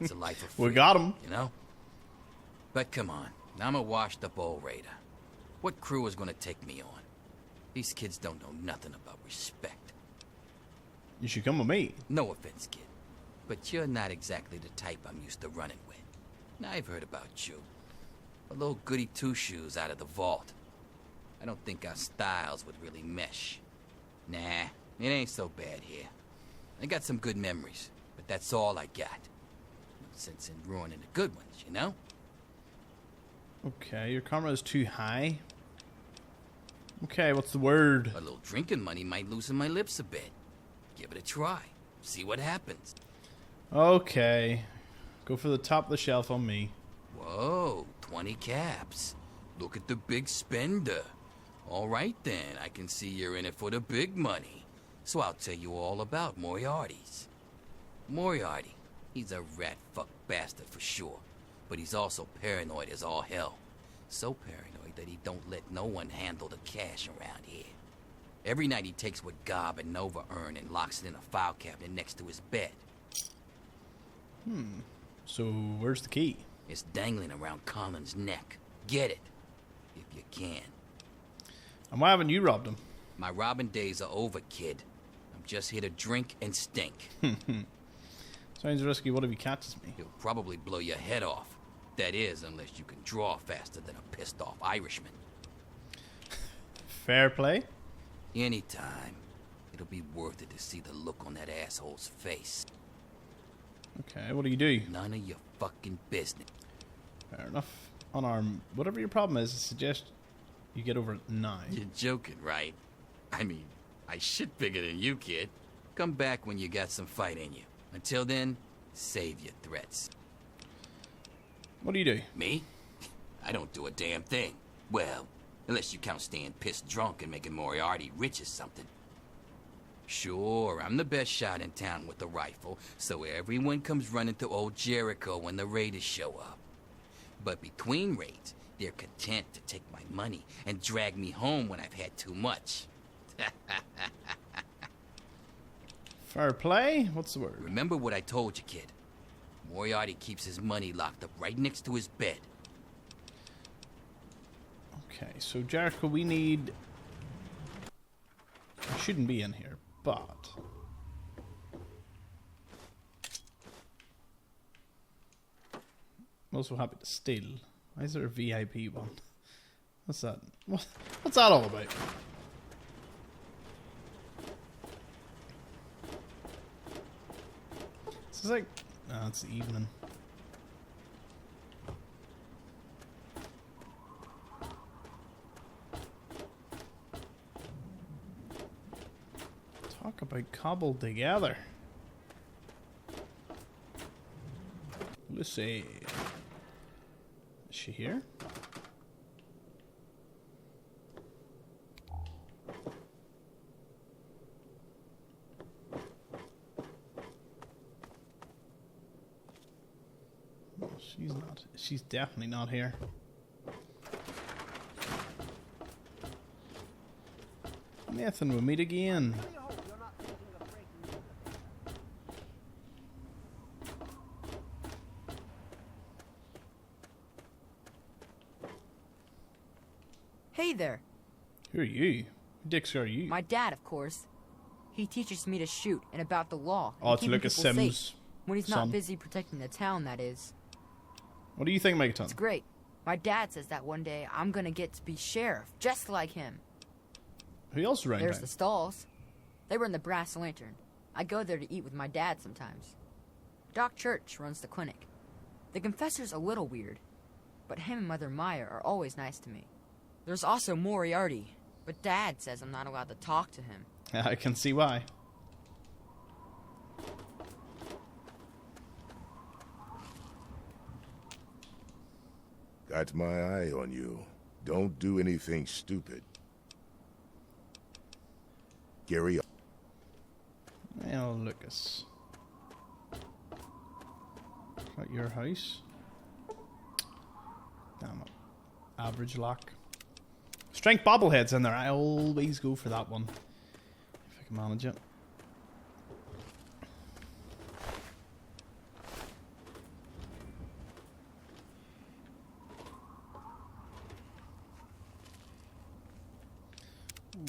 Speaker 14: It's a life of freedom.
Speaker 1: We got him.
Speaker 14: You know? But come on. I'm a washed-up old raider. What crew is going to take me on? These kids don't know nothing about respect.
Speaker 1: You should come with me.
Speaker 14: No offense, kid. But you're not exactly the type I'm used to running with. I've heard about you. A little goody two-shoes out of the vault. I don't think our styles would really mesh. Nah, it ain't so bad here. I got some good memories, but that's all I got. No sense in ruining the good ones, you know?
Speaker 1: Okay, your camera is too high. Okay, what's the word?
Speaker 14: A little drinking money might loosen my lips a bit. Give it a try. See what happens.
Speaker 1: Okay. Go for the top of the shelf on me.
Speaker 14: Whoa, 20 caps. Look at the big spender. All right then, I can see you're in it for the big money. So I'll tell you all about Moriarty's. Moriarty, he's a rat-fuck bastard for sure. But he's also paranoid as all hell. So paranoid that he don't let no one handle the cash around here. Every night he takes what Gob and Nova earn and locks it in a file cabinet next to his bed.
Speaker 1: So where's the key?
Speaker 14: It's dangling around Colin's neck. Get it, if you can.
Speaker 1: And why haven't you robbed him?
Speaker 14: My robbing days are over, kid. I'm just here to drink and stink.
Speaker 1: Sounds risky. What if he catches me?
Speaker 14: He'll probably blow your head off. That is, unless you can draw faster than a pissed-off Irishman.
Speaker 1: Fair play.
Speaker 14: Anytime. It'll be worth it to see the look on that asshole's face.
Speaker 1: Okay, what do you do?
Speaker 14: None of your fucking business.
Speaker 1: Fair enough. Unarmed. Whatever your problem is, I suggest you get over it now.
Speaker 14: You're joking, right? I mean, I shit bigger than you, kid. Come back when you got some fight in you. Until then, save your threats.
Speaker 1: What do you do?
Speaker 14: Me? I don't do a damn thing. Well, unless you count staying pissed drunk and making Moriarty rich or something. Sure, I'm the best shot in town with a rifle, so everyone comes running to old Jericho when the raiders show up. But between raids, they're content to take my money and drag me home when I've had too much.
Speaker 1: Fair play? What's the word?
Speaker 14: Remember what I told you, kid. Moriarty keeps his money locked up right next to his bed.
Speaker 1: Okay, so Jericho, we need... I shouldn't be in here, but... I'm also happy to steal. Why is there a VIP one? What's that? What's that all about? This is like... No, it's the evening. Talk about cobbled together. Let's see. Is she here? Oh, she's not. She's definitely not here. Nathan, we'll meet again.
Speaker 15: Hey there.
Speaker 1: Who are you? Who dicks are you?
Speaker 15: My dad, of course. He teaches me to shoot and about the law.
Speaker 1: Oh, it's Lucas Sims'
Speaker 15: safe. When he's
Speaker 1: son.
Speaker 15: not busy protecting the town, that is.
Speaker 1: What do you think, Megaton?
Speaker 15: It's great. My dad says that one day I'm gonna get to be sheriff, just like him.
Speaker 1: Who else around
Speaker 15: There's
Speaker 1: town?
Speaker 15: the stalls. They were in the Brass Lantern. I go there to eat with my dad sometimes. Doc Church runs the clinic. The Confessor's a little weird, but him and Mother Maya are always nice to me. There's also Moriarty, but Dad says I'm not allowed to talk to him.
Speaker 1: I can see why.
Speaker 3: Got my eye on you. Don't do anything stupid. Gary.
Speaker 1: Well, Lucas. At your house? Damn it. Average lock. Strength bobbleheads in there. I always go for that one. If I can manage it.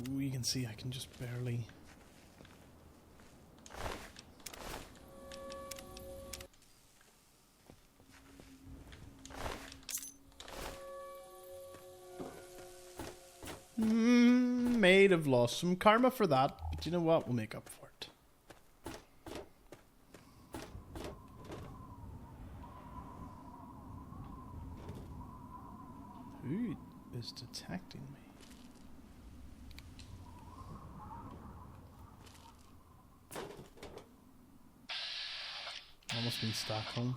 Speaker 1: Ooh, you can see I can just barely... May have lost some karma for that, but you know what? We'll make up for it. Who is detecting me? Almost in Stockholm.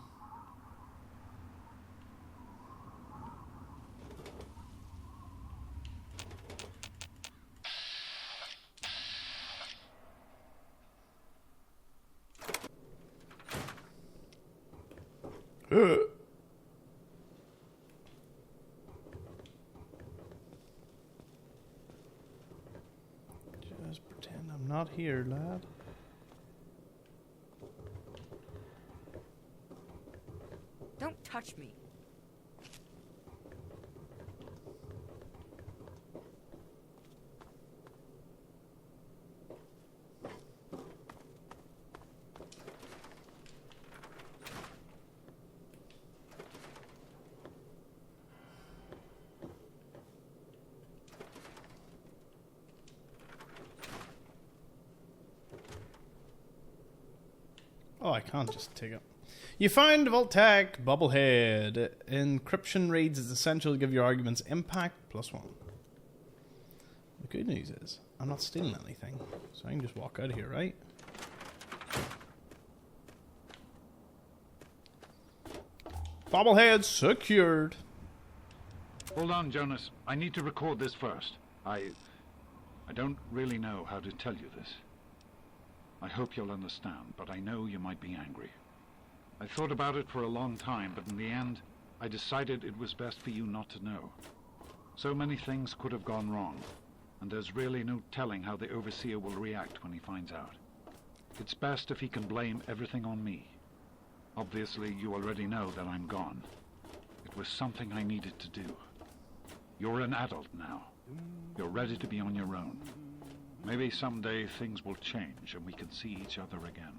Speaker 1: Just pretend I'm not here, lad.
Speaker 15: Don't touch me.
Speaker 1: Oh, I can't just take it. You found Vault-Tec bobblehead. Encryption reads is essential to give your arguments impact +1. The good news is, I'm not stealing anything, so I can just walk out of here, right? Bobblehead secured.
Speaker 16: Hold on, Jonas. I need to record this first. I don't really know how to tell you this. I hope you'll understand, but I know you might be angry. I thought about it for a long time, but in the end, I decided it was best for you not to know. So many things could have gone wrong, and there's really no telling how the Overseer will react when he finds out. It's best if he can blame everything on me. Obviously, you already know that I'm gone. It was something I needed to do. You're an adult now. You're ready to be on your own. Maybe someday things will change and we can see each other again.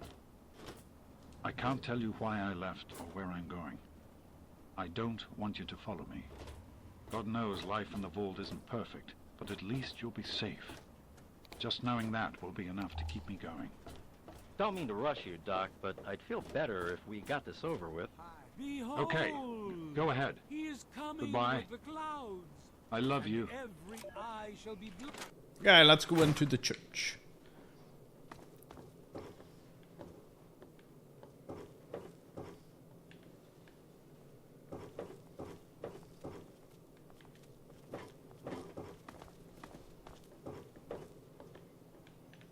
Speaker 16: I can't tell you why I left or where I'm going. I don't want you to follow me. God knows life in the vault isn't perfect, but at least you'll be safe. Just knowing that will be enough to keep me going.
Speaker 11: Don't mean to rush you, Doc, but I'd feel better if we got this over with.
Speaker 6: Behold,
Speaker 16: okay, go ahead.
Speaker 6: He is coming
Speaker 16: Goodbye.
Speaker 6: with the clouds.
Speaker 16: I love you.
Speaker 6: Every eye shall be blue.
Speaker 1: Okay, let's go into the church.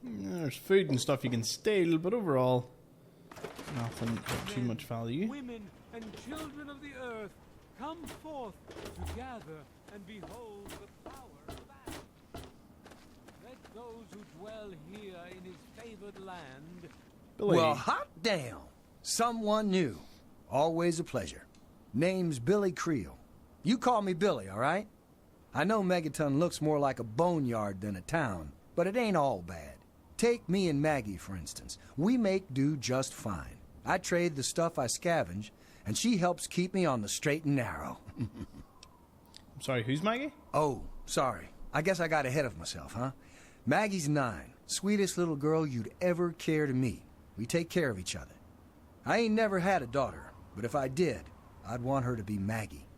Speaker 1: There's food and stuff you can steal, but overall, nothing of too much value.
Speaker 6: Women and children of the earth, come forth together and behold the power of Adam. Let those who dwell here in his favored land.
Speaker 1: Billy.
Speaker 17: Well, hot damn. Someone new. Always a pleasure. Name's Billy Creel. You call me Billy, all right? I know Megaton looks more like a boneyard than a town, but it ain't all bad. Take me and Maggie, for instance. We make do just fine. I trade the stuff I scavenge, and she helps keep me on the straight and narrow.
Speaker 1: I'm sorry, who's Maggie?
Speaker 17: Oh, sorry. I guess I got ahead of myself, huh? Maggie's 9. Sweetest little girl you'd ever care to meet. We take care of each other. I ain't never had a daughter, but if I did, I'd want her to be Maggie.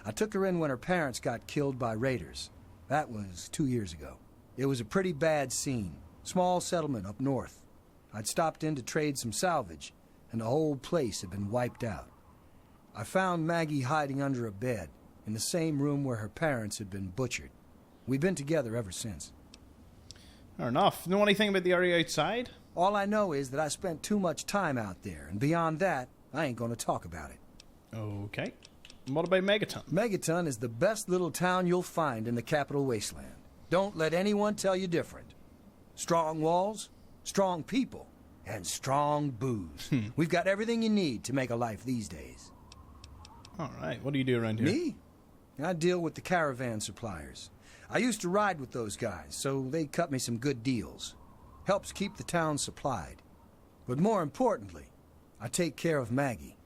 Speaker 17: I took her in when her parents got killed by raiders. That was 2 years ago. It was a pretty bad scene. Small settlement up north. I'd stopped in to trade some salvage, and the whole place had been wiped out. I found Maggie hiding under a bed, in the same room where her parents had been butchered. We've been together ever since.
Speaker 1: Fair enough. Know anything about the area outside?
Speaker 17: All I know is that I spent too much time out there, and beyond that, I ain't gonna talk about it.
Speaker 1: Okay. And what about Megaton?
Speaker 17: Megaton is the best little town you'll find in the capital wasteland. Don't let anyone tell you different. Strong walls, strong people, and strong booze. We've got everything you need to make a life these days.
Speaker 1: Alright, what do you do around here?
Speaker 17: Me? I deal with the caravan suppliers. I used to ride with those guys, so they cut me some good deals. Helps keep the town supplied. But more importantly, I take care of Maggie.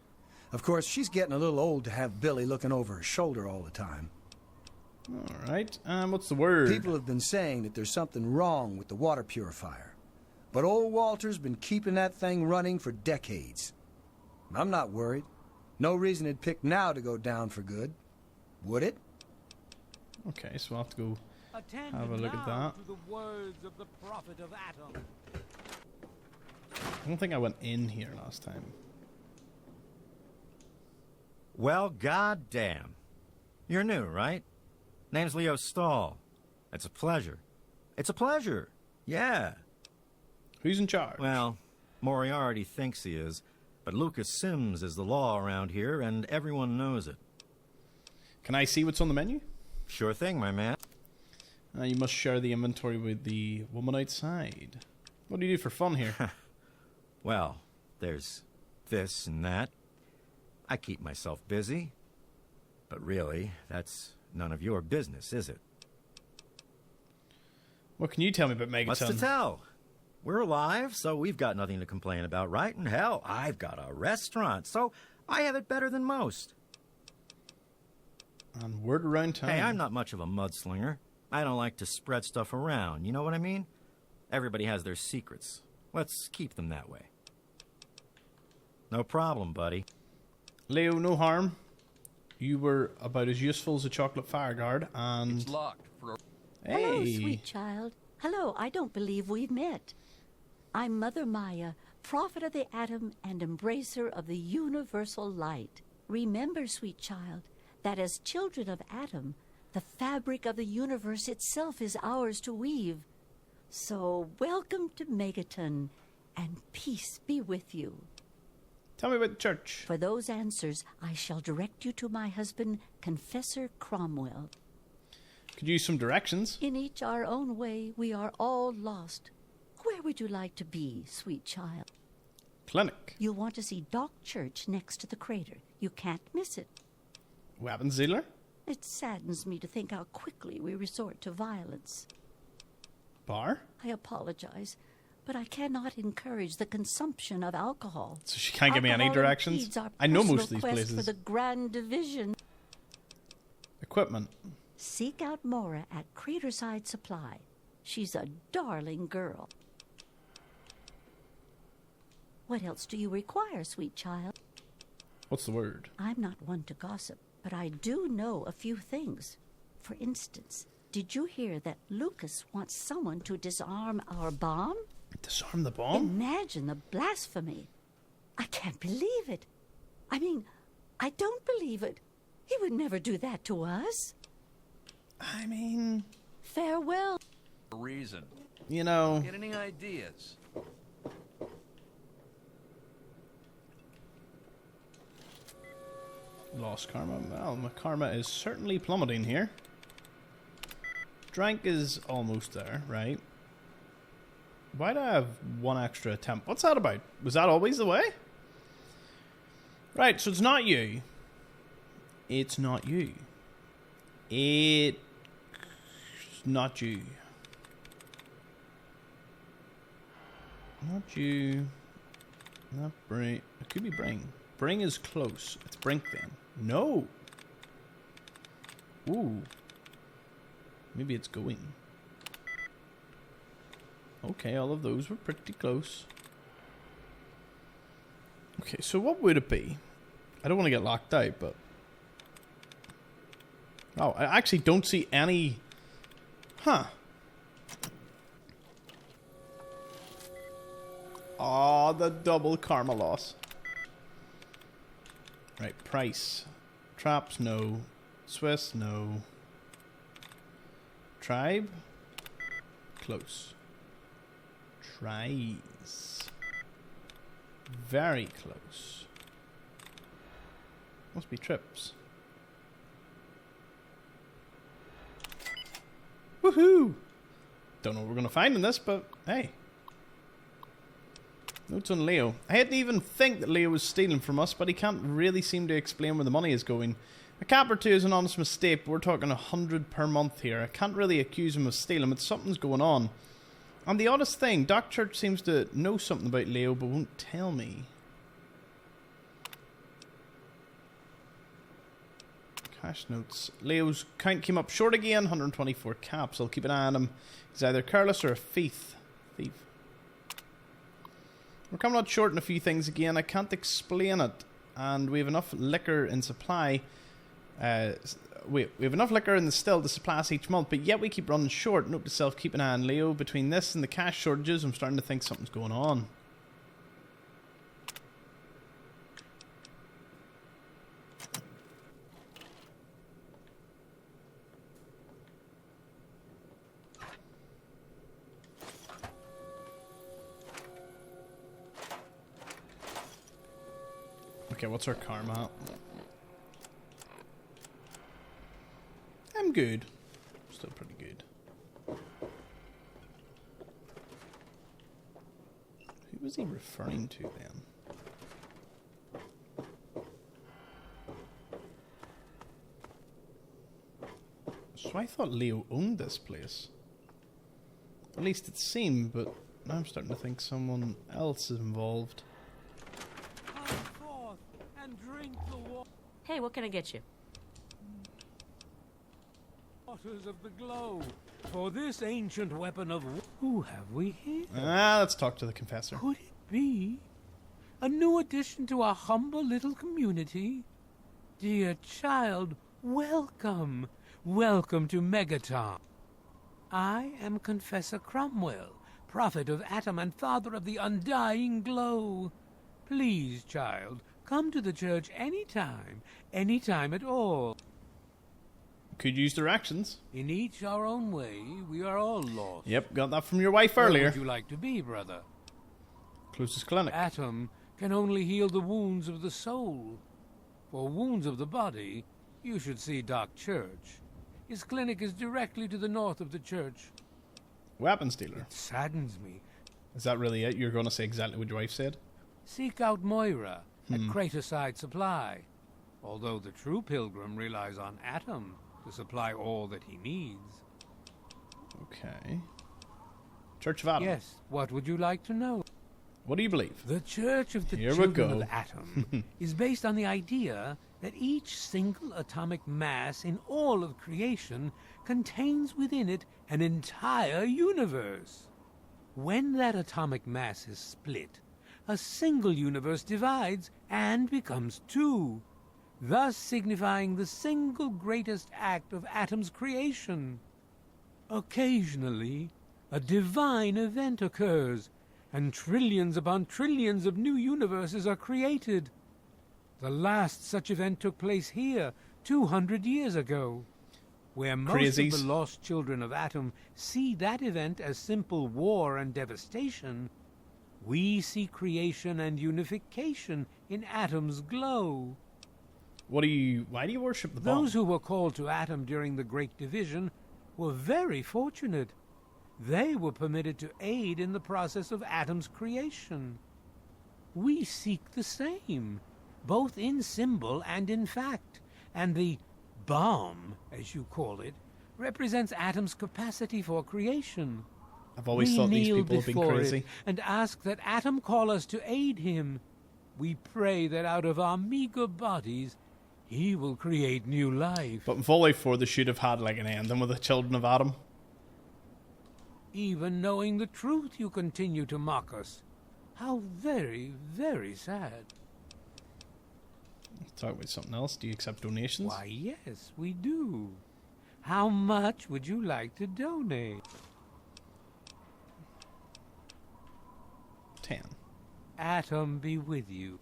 Speaker 17: Of course, she's getting a little old to have Billy looking over her shoulder all the time.
Speaker 1: Alright, what's the word?
Speaker 17: People have been saying that there's something wrong with the water purifier. But old Walter's been keeping that thing running for decades. I'm not worried. No reason it'd pick now to go down for good. Would it?
Speaker 1: Okay, so I'll have to go have a look at that.
Speaker 6: To the words of the prophet of Atom.
Speaker 1: I don't think I went in here last time.
Speaker 18: Well, goddamn. You're new, right? Name's Leo Stahl. It's a pleasure. It's a pleasure. Yeah.
Speaker 1: Who's in charge?
Speaker 18: Well, Moriarty thinks he is, But Lucas Sims is the law around here, and everyone knows it.
Speaker 1: Can I see what's on the menu?
Speaker 18: Sure thing, my man.
Speaker 1: You must share the inventory with the woman outside. What do you do for fun here?
Speaker 18: Well, there's this and that. I keep myself busy. But really, that's none of your business, is it?
Speaker 1: What can you tell me about Megaton?
Speaker 18: What's to tell? We're alive, so we've got nothing to complain about, right? And hell, I've got a restaurant, so I have it better than most.
Speaker 1: And word around town.
Speaker 18: Hey, I'm not much of a mudslinger. I don't like to spread stuff around, you know what I mean? Everybody has their secrets. Let's keep them that way. No problem, buddy.
Speaker 1: Leo, no harm. You were about as useful as a chocolate fireguard, and...
Speaker 10: It's locked for a...
Speaker 1: Hey.
Speaker 19: Hello, sweet child. Hello, I don't believe we've met. I'm Mother Maya, prophet of the atom and embracer of the universal light. Remember, sweet child, that as children of Atom, the fabric of the universe itself is ours to weave. So welcome to Megaton, and peace be with you.
Speaker 1: Tell me about the church.
Speaker 19: For those answers, I shall direct you to my husband, Confessor Cromwell.
Speaker 1: Could use some directions.
Speaker 19: In each our own way, we are all lost. Where would you like to be, sweet child?
Speaker 1: Clinic.
Speaker 19: You'll want to see Dock Church next to the crater. You can't miss it.
Speaker 1: Weaponsdealer?
Speaker 19: It saddens me to think how quickly we resort to violence.
Speaker 1: Bar?
Speaker 19: I apologize, but I cannot encourage the consumption of alcohol.
Speaker 1: So she can't give me any directions? I know most of these places.
Speaker 19: For the Grand Division.
Speaker 1: Equipment.
Speaker 19: Seek out Moira at Craterside Supply. She's a darling girl. What else do you require, sweet child?
Speaker 1: What's the word?
Speaker 19: I'm not one to gossip, but I do know a few things. For instance, did you hear that Lucas wants someone to disarm our bomb?
Speaker 1: Disarm the bomb?
Speaker 19: Imagine the blasphemy. I can't believe it. I mean, I don't believe it. He would never do that to us.
Speaker 1: I mean...
Speaker 19: Farewell.
Speaker 10: Reason.
Speaker 1: You know...
Speaker 10: Get any ideas?
Speaker 1: Lost karma. Well, my karma is certainly plummeting here. Drank is almost there, right? Why do I have one extra attempt? What's that about? Was that always the way? Right, so it's not you. It's not you. It's not you. Not you. Not Bring. It could be Bring. Bring is close. It's Brink then. No. Ooh. Maybe it's going. Okay, all of those were pretty close. Okay, so what would it be? I don't want to get locked out, but... Oh, I actually don't see any... Huh. Oh, the double karma loss. Right, price. Traps, no. Swiss, no. Tribe? Close. Tries. Very close. Must be trips. Woohoo! Don't know what we're going to find in this, but hey. Notes on Leo. I hadn't even think that Leo was stealing from us, but he can't really seem to explain where the money is going. A cap or two is an honest mistake, but we're talking 100 per month here. I can't really accuse him of stealing, but something's going on. And the oddest thing, Doc Church seems to know something about Leo, but won't tell me. Cash notes. Leo's count came up short again, 124 caps. I'll keep an eye on him. He's either careless or a thief. We're coming out short in a few things again. I can't explain it. And we have enough liquor in supply. We have enough liquor in the still to supply us each month, but yet we keep running short. Note to self, keep an eye on Leo. Between this and the cash shortages, I'm starting to think something's going on. Okay, what's our karma? I'm good. Still pretty good. Who was he referring to then? So I thought Leo owned this place. At least it seemed, but now I'm starting to think someone else is involved.
Speaker 6: Come forth and drink the
Speaker 5: Hey, what can I get you?
Speaker 6: waters of the glow. For this ancient weapon of who have we here?
Speaker 1: Let's talk to the Confessor.
Speaker 6: Could it be a new addition to our humble little community? Dear child, welcome. Welcome to Megaton. I am Confessor Cromwell, prophet of Atom and father of the undying glow. Please, child, come to the church anytime at all.
Speaker 1: Could use directions.
Speaker 6: In each our own way, we are all lost.
Speaker 1: Yep, got that from your wife earlier.
Speaker 6: Where would you like to be, brother?
Speaker 1: Closest clinic.
Speaker 6: Atom can only heal the wounds of the soul. For wounds of the body, you should see Doc Church. His clinic is directly to the north of the church.
Speaker 1: Weapons dealer.
Speaker 6: It saddens me.
Speaker 1: Is that really it? You're going to say exactly what your wife said?
Speaker 6: Seek out Moira at Craterside Supply. Although the true pilgrim relies on Atom to supply all that he needs.
Speaker 1: Okay. Church of Atom.
Speaker 6: Yes, what would you like to know?
Speaker 1: What do you believe?
Speaker 6: The Church of the Children of Atom is based on the idea that each single atomic mass in all of creation contains within it an entire universe. When that atomic mass is split, a single universe divides and becomes two, thus signifying the single greatest act of Atom's creation. Occasionally, a divine event occurs, and trillions upon trillions of new universes are created. The last such event took place here 200 years ago. Where most of the lost children of Atom see that event as simple war and devastation, we see creation and unification in Atom's glow.
Speaker 1: Why do you worship the bomb?
Speaker 6: Those who were called to Atom during the Great Division were very fortunate. They were permitted to aid in the process of Atom's creation. We seek the same, both in symbol and in fact, and the bomb, as you call it, represents Atom's capacity for creation.
Speaker 1: I've always thought these people have been crazy.
Speaker 6: And ask that Atom call us to aid him. We pray that out of our meager bodies, he will create new life.
Speaker 1: But in Fallout 4, they should have had like an ending with the children of Atom.
Speaker 6: Even knowing the truth, you continue to mock us. How very, very sad.
Speaker 1: Let's talk about something else. Do you accept donations?
Speaker 6: Why, yes, we do. How much would you like to donate?
Speaker 1: 10.
Speaker 6: Atom be with you.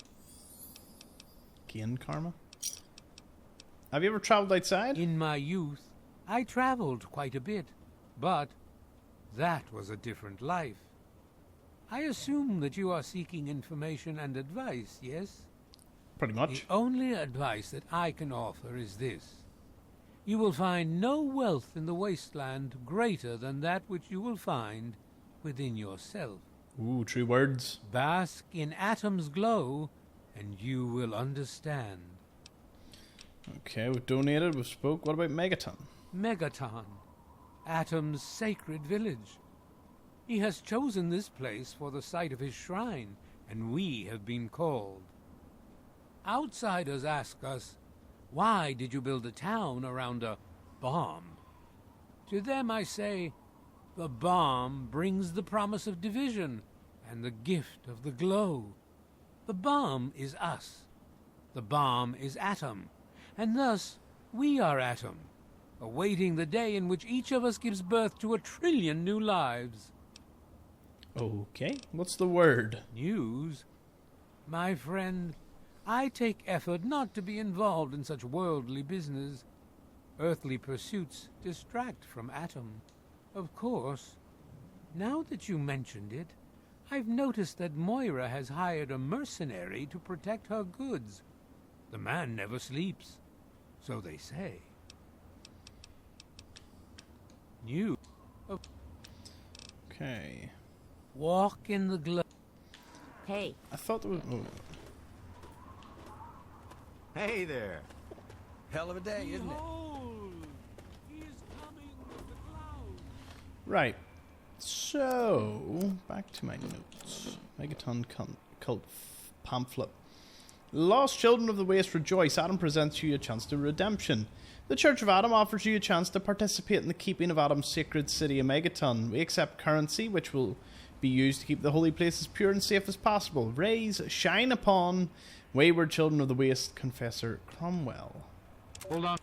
Speaker 1: Gain karma? Have you ever traveled outside?
Speaker 6: In my youth, I traveled quite a bit, but that was a different life. I assume that you are seeking information and advice, yes?
Speaker 1: Pretty much.
Speaker 6: The only advice that I can offer is this. You will find no wealth in the wasteland greater than that which you will find within yourself.
Speaker 1: Ooh, true words.
Speaker 6: Bask in Atom's glow, and you will understand.
Speaker 1: Okay, we've donated, we've spoke. What about Megaton?
Speaker 6: Megaton, Atom's sacred village. He has chosen this place for the site of his shrine, and we have been called. Outsiders ask us, why did you build a town around a bomb? To them I say, the bomb brings the promise of division and the gift of the glow. The bomb is us. The bomb is Atom, and thus we are Atom, awaiting the day in which each of us gives birth to 1 trillion new lives.
Speaker 1: Okay, what's the word?
Speaker 6: News? My friend, I take effort not to be involved in such worldly business. Earthly pursuits distract from Atom. Of course, now that you mentioned it, I've noticed that Moira has hired a mercenary to protect her goods. The man never sleeps, so they say. New.
Speaker 1: Okay.
Speaker 6: Walk in the glow.
Speaker 5: Hey.
Speaker 1: I thought there was... Oh.
Speaker 17: Hey there. Hell of a day, isn't it?
Speaker 1: Right. So, back to my notes. Megaton cult pamphlet. Lost children of the waste rejoice. Adam presents you a chance to redemption. The Church of Adam offers you a chance to participate in the keeping of Adam's sacred city of Megaton. We accept currency, which will be used to keep the holy place as pure and safe as possible. Raise, shine upon, wayward children of the waste, Confessor Cromwell.
Speaker 16: Hold on.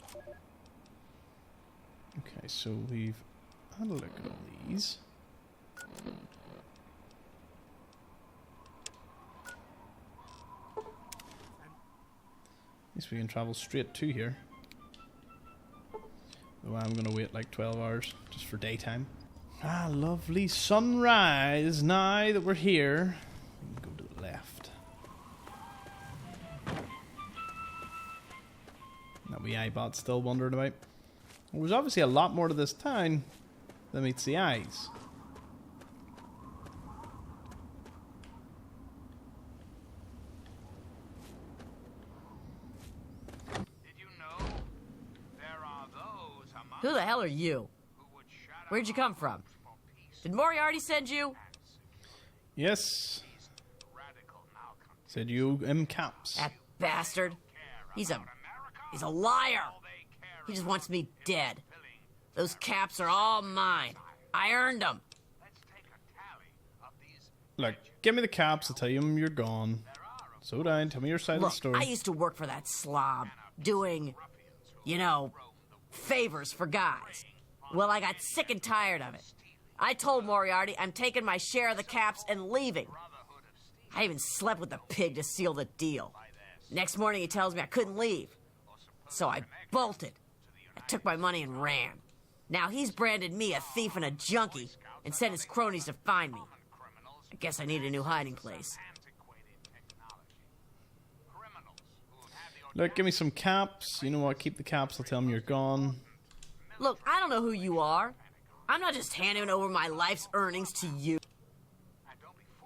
Speaker 1: Okay, so we've had a look at all these. At least we can travel straight to here. Though I'm going to wait like 12 hours just for daytime. Ah, lovely sunrise. Now that we're here, we can go to the left. That wee iBot's still wondering about. Well, there's obviously a lot more to this town than meets the eyes.
Speaker 5: Who the hell are you? Where'd you come from? Did Moriarty send you?
Speaker 1: Yes. Said you caps.
Speaker 5: That bastard. He's a liar. He just wants me dead. Those caps are all mine. I earned them.
Speaker 1: Look, give me the caps. I'll tell you you're gone. So down. Tell me your side of the story.
Speaker 5: I used to work for that slob, doing, you know, favors for guys. Well, I got sick and tired of it. I told Moriarty I'm taking my share of the caps and leaving. I even slept with the pig to seal the deal. Next morning he tells me I couldn't leave. So I bolted. I took my money and ran. Now he's branded me a thief and a junkie and sent his cronies to find me. I guess I need a new hiding place.
Speaker 1: Look, give me some caps. You know what? Keep the caps. I'll tell them you're gone.
Speaker 5: Look, I don't know who you are. I'm not just handing over my life's earnings to you.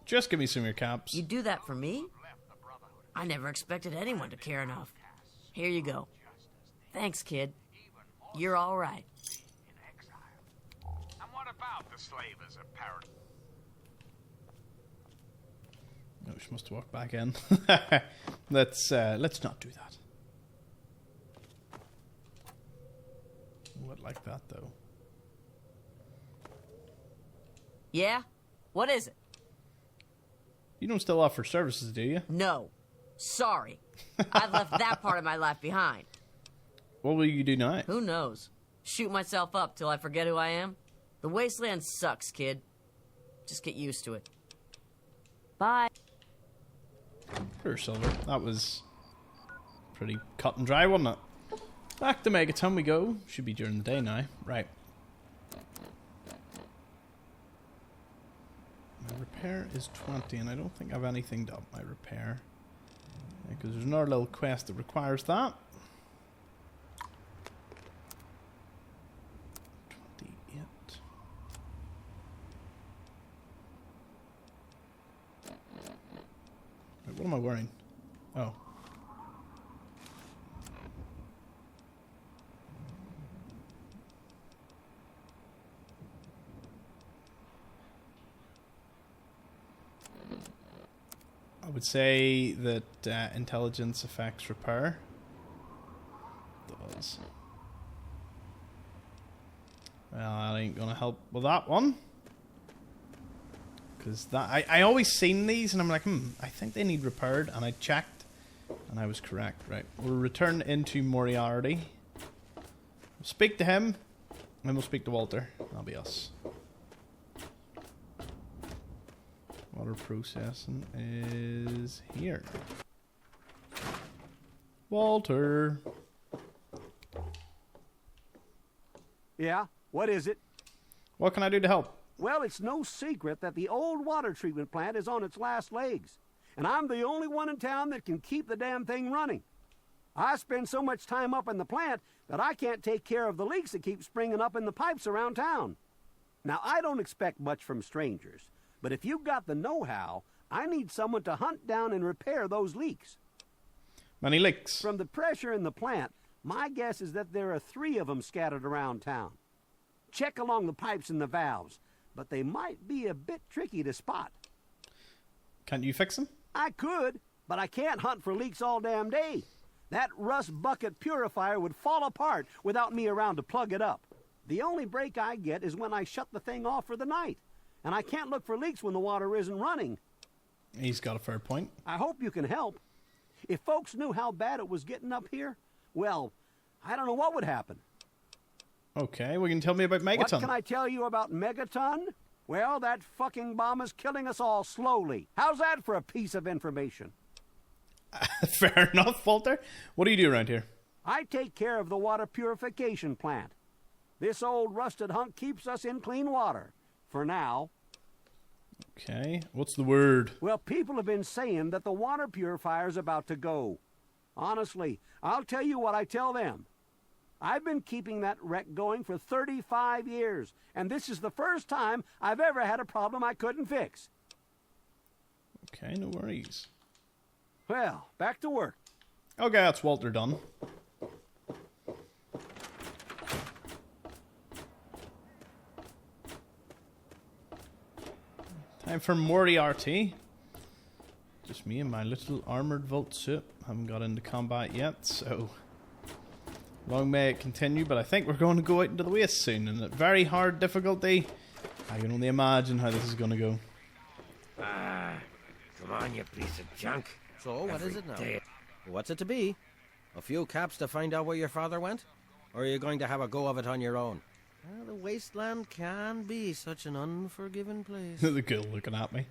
Speaker 1: Just give me some of your caps.
Speaker 5: You do that for me? I never expected anyone to care enough. Here you go. Thanks, kid. You're all right.
Speaker 20: And what about the slavers of paradise?
Speaker 1: No, she must walk back in. Let's not do that. What like that though?
Speaker 5: Yeah? What is it?
Speaker 1: You don't still offer services, do you?
Speaker 5: No. Sorry. I've left that part of my life behind.
Speaker 1: What will you do now?
Speaker 5: Who knows? Shoot myself up till I forget who I am? The wasteland sucks, kid. Just get used to it. Bye.
Speaker 1: Poor Silver. That was pretty cut and dry, wasn't it? Back to Megaton we go. Should be during the day now. Right. My repair is 20, and I don't think I have anything to up my repair. Because there's another little quest that requires that. 28. Wait, what am I wearing? Oh. I would say that intelligence affects repair. It does. Well, that ain't gonna help with that one. Because that I always seen these and I'm like, I think they need repaired, and I checked and I was correct. Right. We'll return into Moriarty. We'll speak to him, and then we'll speak to Walter. That'll be us. Water processing is here. Walter.
Speaker 12: Yeah? What is it?
Speaker 1: What can I do to help?
Speaker 12: Well, it's no secret that the old water treatment plant is on its last legs. And I'm the only one in town that can keep the damn thing running. I spend so much time up in the plant that I can't take care of the leaks that keep springing up in the pipes around town. Now, I don't expect much from strangers, but if you've got the know-how, I need someone to hunt down and repair those leaks.
Speaker 1: Many leaks.
Speaker 12: From the pressure in the plant, my guess is that there are 3 of them scattered around town. Check along the pipes and the valves, but they might be a bit tricky to spot.
Speaker 1: Can't you fix them?
Speaker 12: I could, but I can't hunt for leaks all damn day. That rust bucket purifier would fall apart without me around to plug it up. The only break I get is when I shut the thing off for the night, and I can't look for leaks when the water isn't running.
Speaker 1: He's got a fair point.
Speaker 12: I hope you can help. If folks knew how bad it was getting up here, well, I don't know what would happen.
Speaker 1: Okay, well, you can tell me about Megaton.
Speaker 12: What can I tell you about Megaton? Well, that fucking bomb is killing us all slowly. How's that for a piece of information?
Speaker 1: Fair enough, Walter. What do you do around here?
Speaker 12: I take care of the water purification plant. This old rusted hunk keeps us in clean water. For now.
Speaker 1: Okay, what's the word?
Speaker 12: Well, people have been saying that the water purifier's about to go. Honestly, I'll tell you what I tell them. I've been keeping that wreck going for 35 years, and this is the first time I've ever had a problem I couldn't fix.
Speaker 1: Okay, no worries.
Speaker 12: Well, back to work.
Speaker 1: Okay, that's Walter done. Time for Moriarty. Just me and my little armored vault suit. Haven't got into combat yet, so long may it continue, but I think we're going to go out into the waste soon, and at very hard difficulty. I can only imagine how this is going to go.
Speaker 13: Come on, you piece of junk. So, what is it now? What's it to be? A few caps to find out where your father went? Or are you going to have a go of it on your own? Well, the wasteland can be such an unforgiving place.
Speaker 1: The girl looking at me.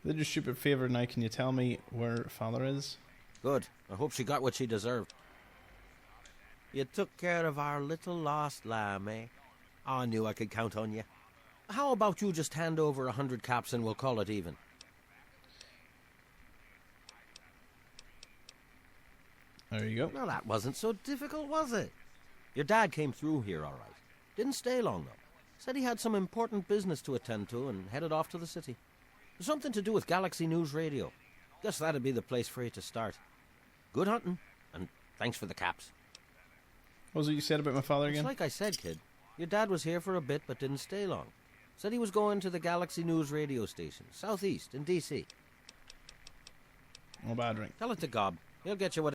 Speaker 1: Did your stupid favour now, can you tell me where father is?
Speaker 13: Good. I hope she got what she deserved. You took care of our little lost lamb, eh? I knew I could count on you. How about you just hand over 100 caps and we'll call it even?
Speaker 1: There you go.
Speaker 13: Well, that wasn't so difficult, was it? Your dad came through here all right. Didn't stay long, though. Said he had some important business to attend to and headed off to the city. Something to do with Galaxy News Radio. Guess that'd be the place for you to start. Good hunting, and thanks for the caps.
Speaker 1: What was it you said about my father again?
Speaker 13: It's like I said, kid. Your dad was here for a bit, but didn't stay long. Said he was going to the Galaxy News Radio station, southeast in D.C.
Speaker 1: Oh, bad drink.
Speaker 13: Tell it to Gob. He'll get you what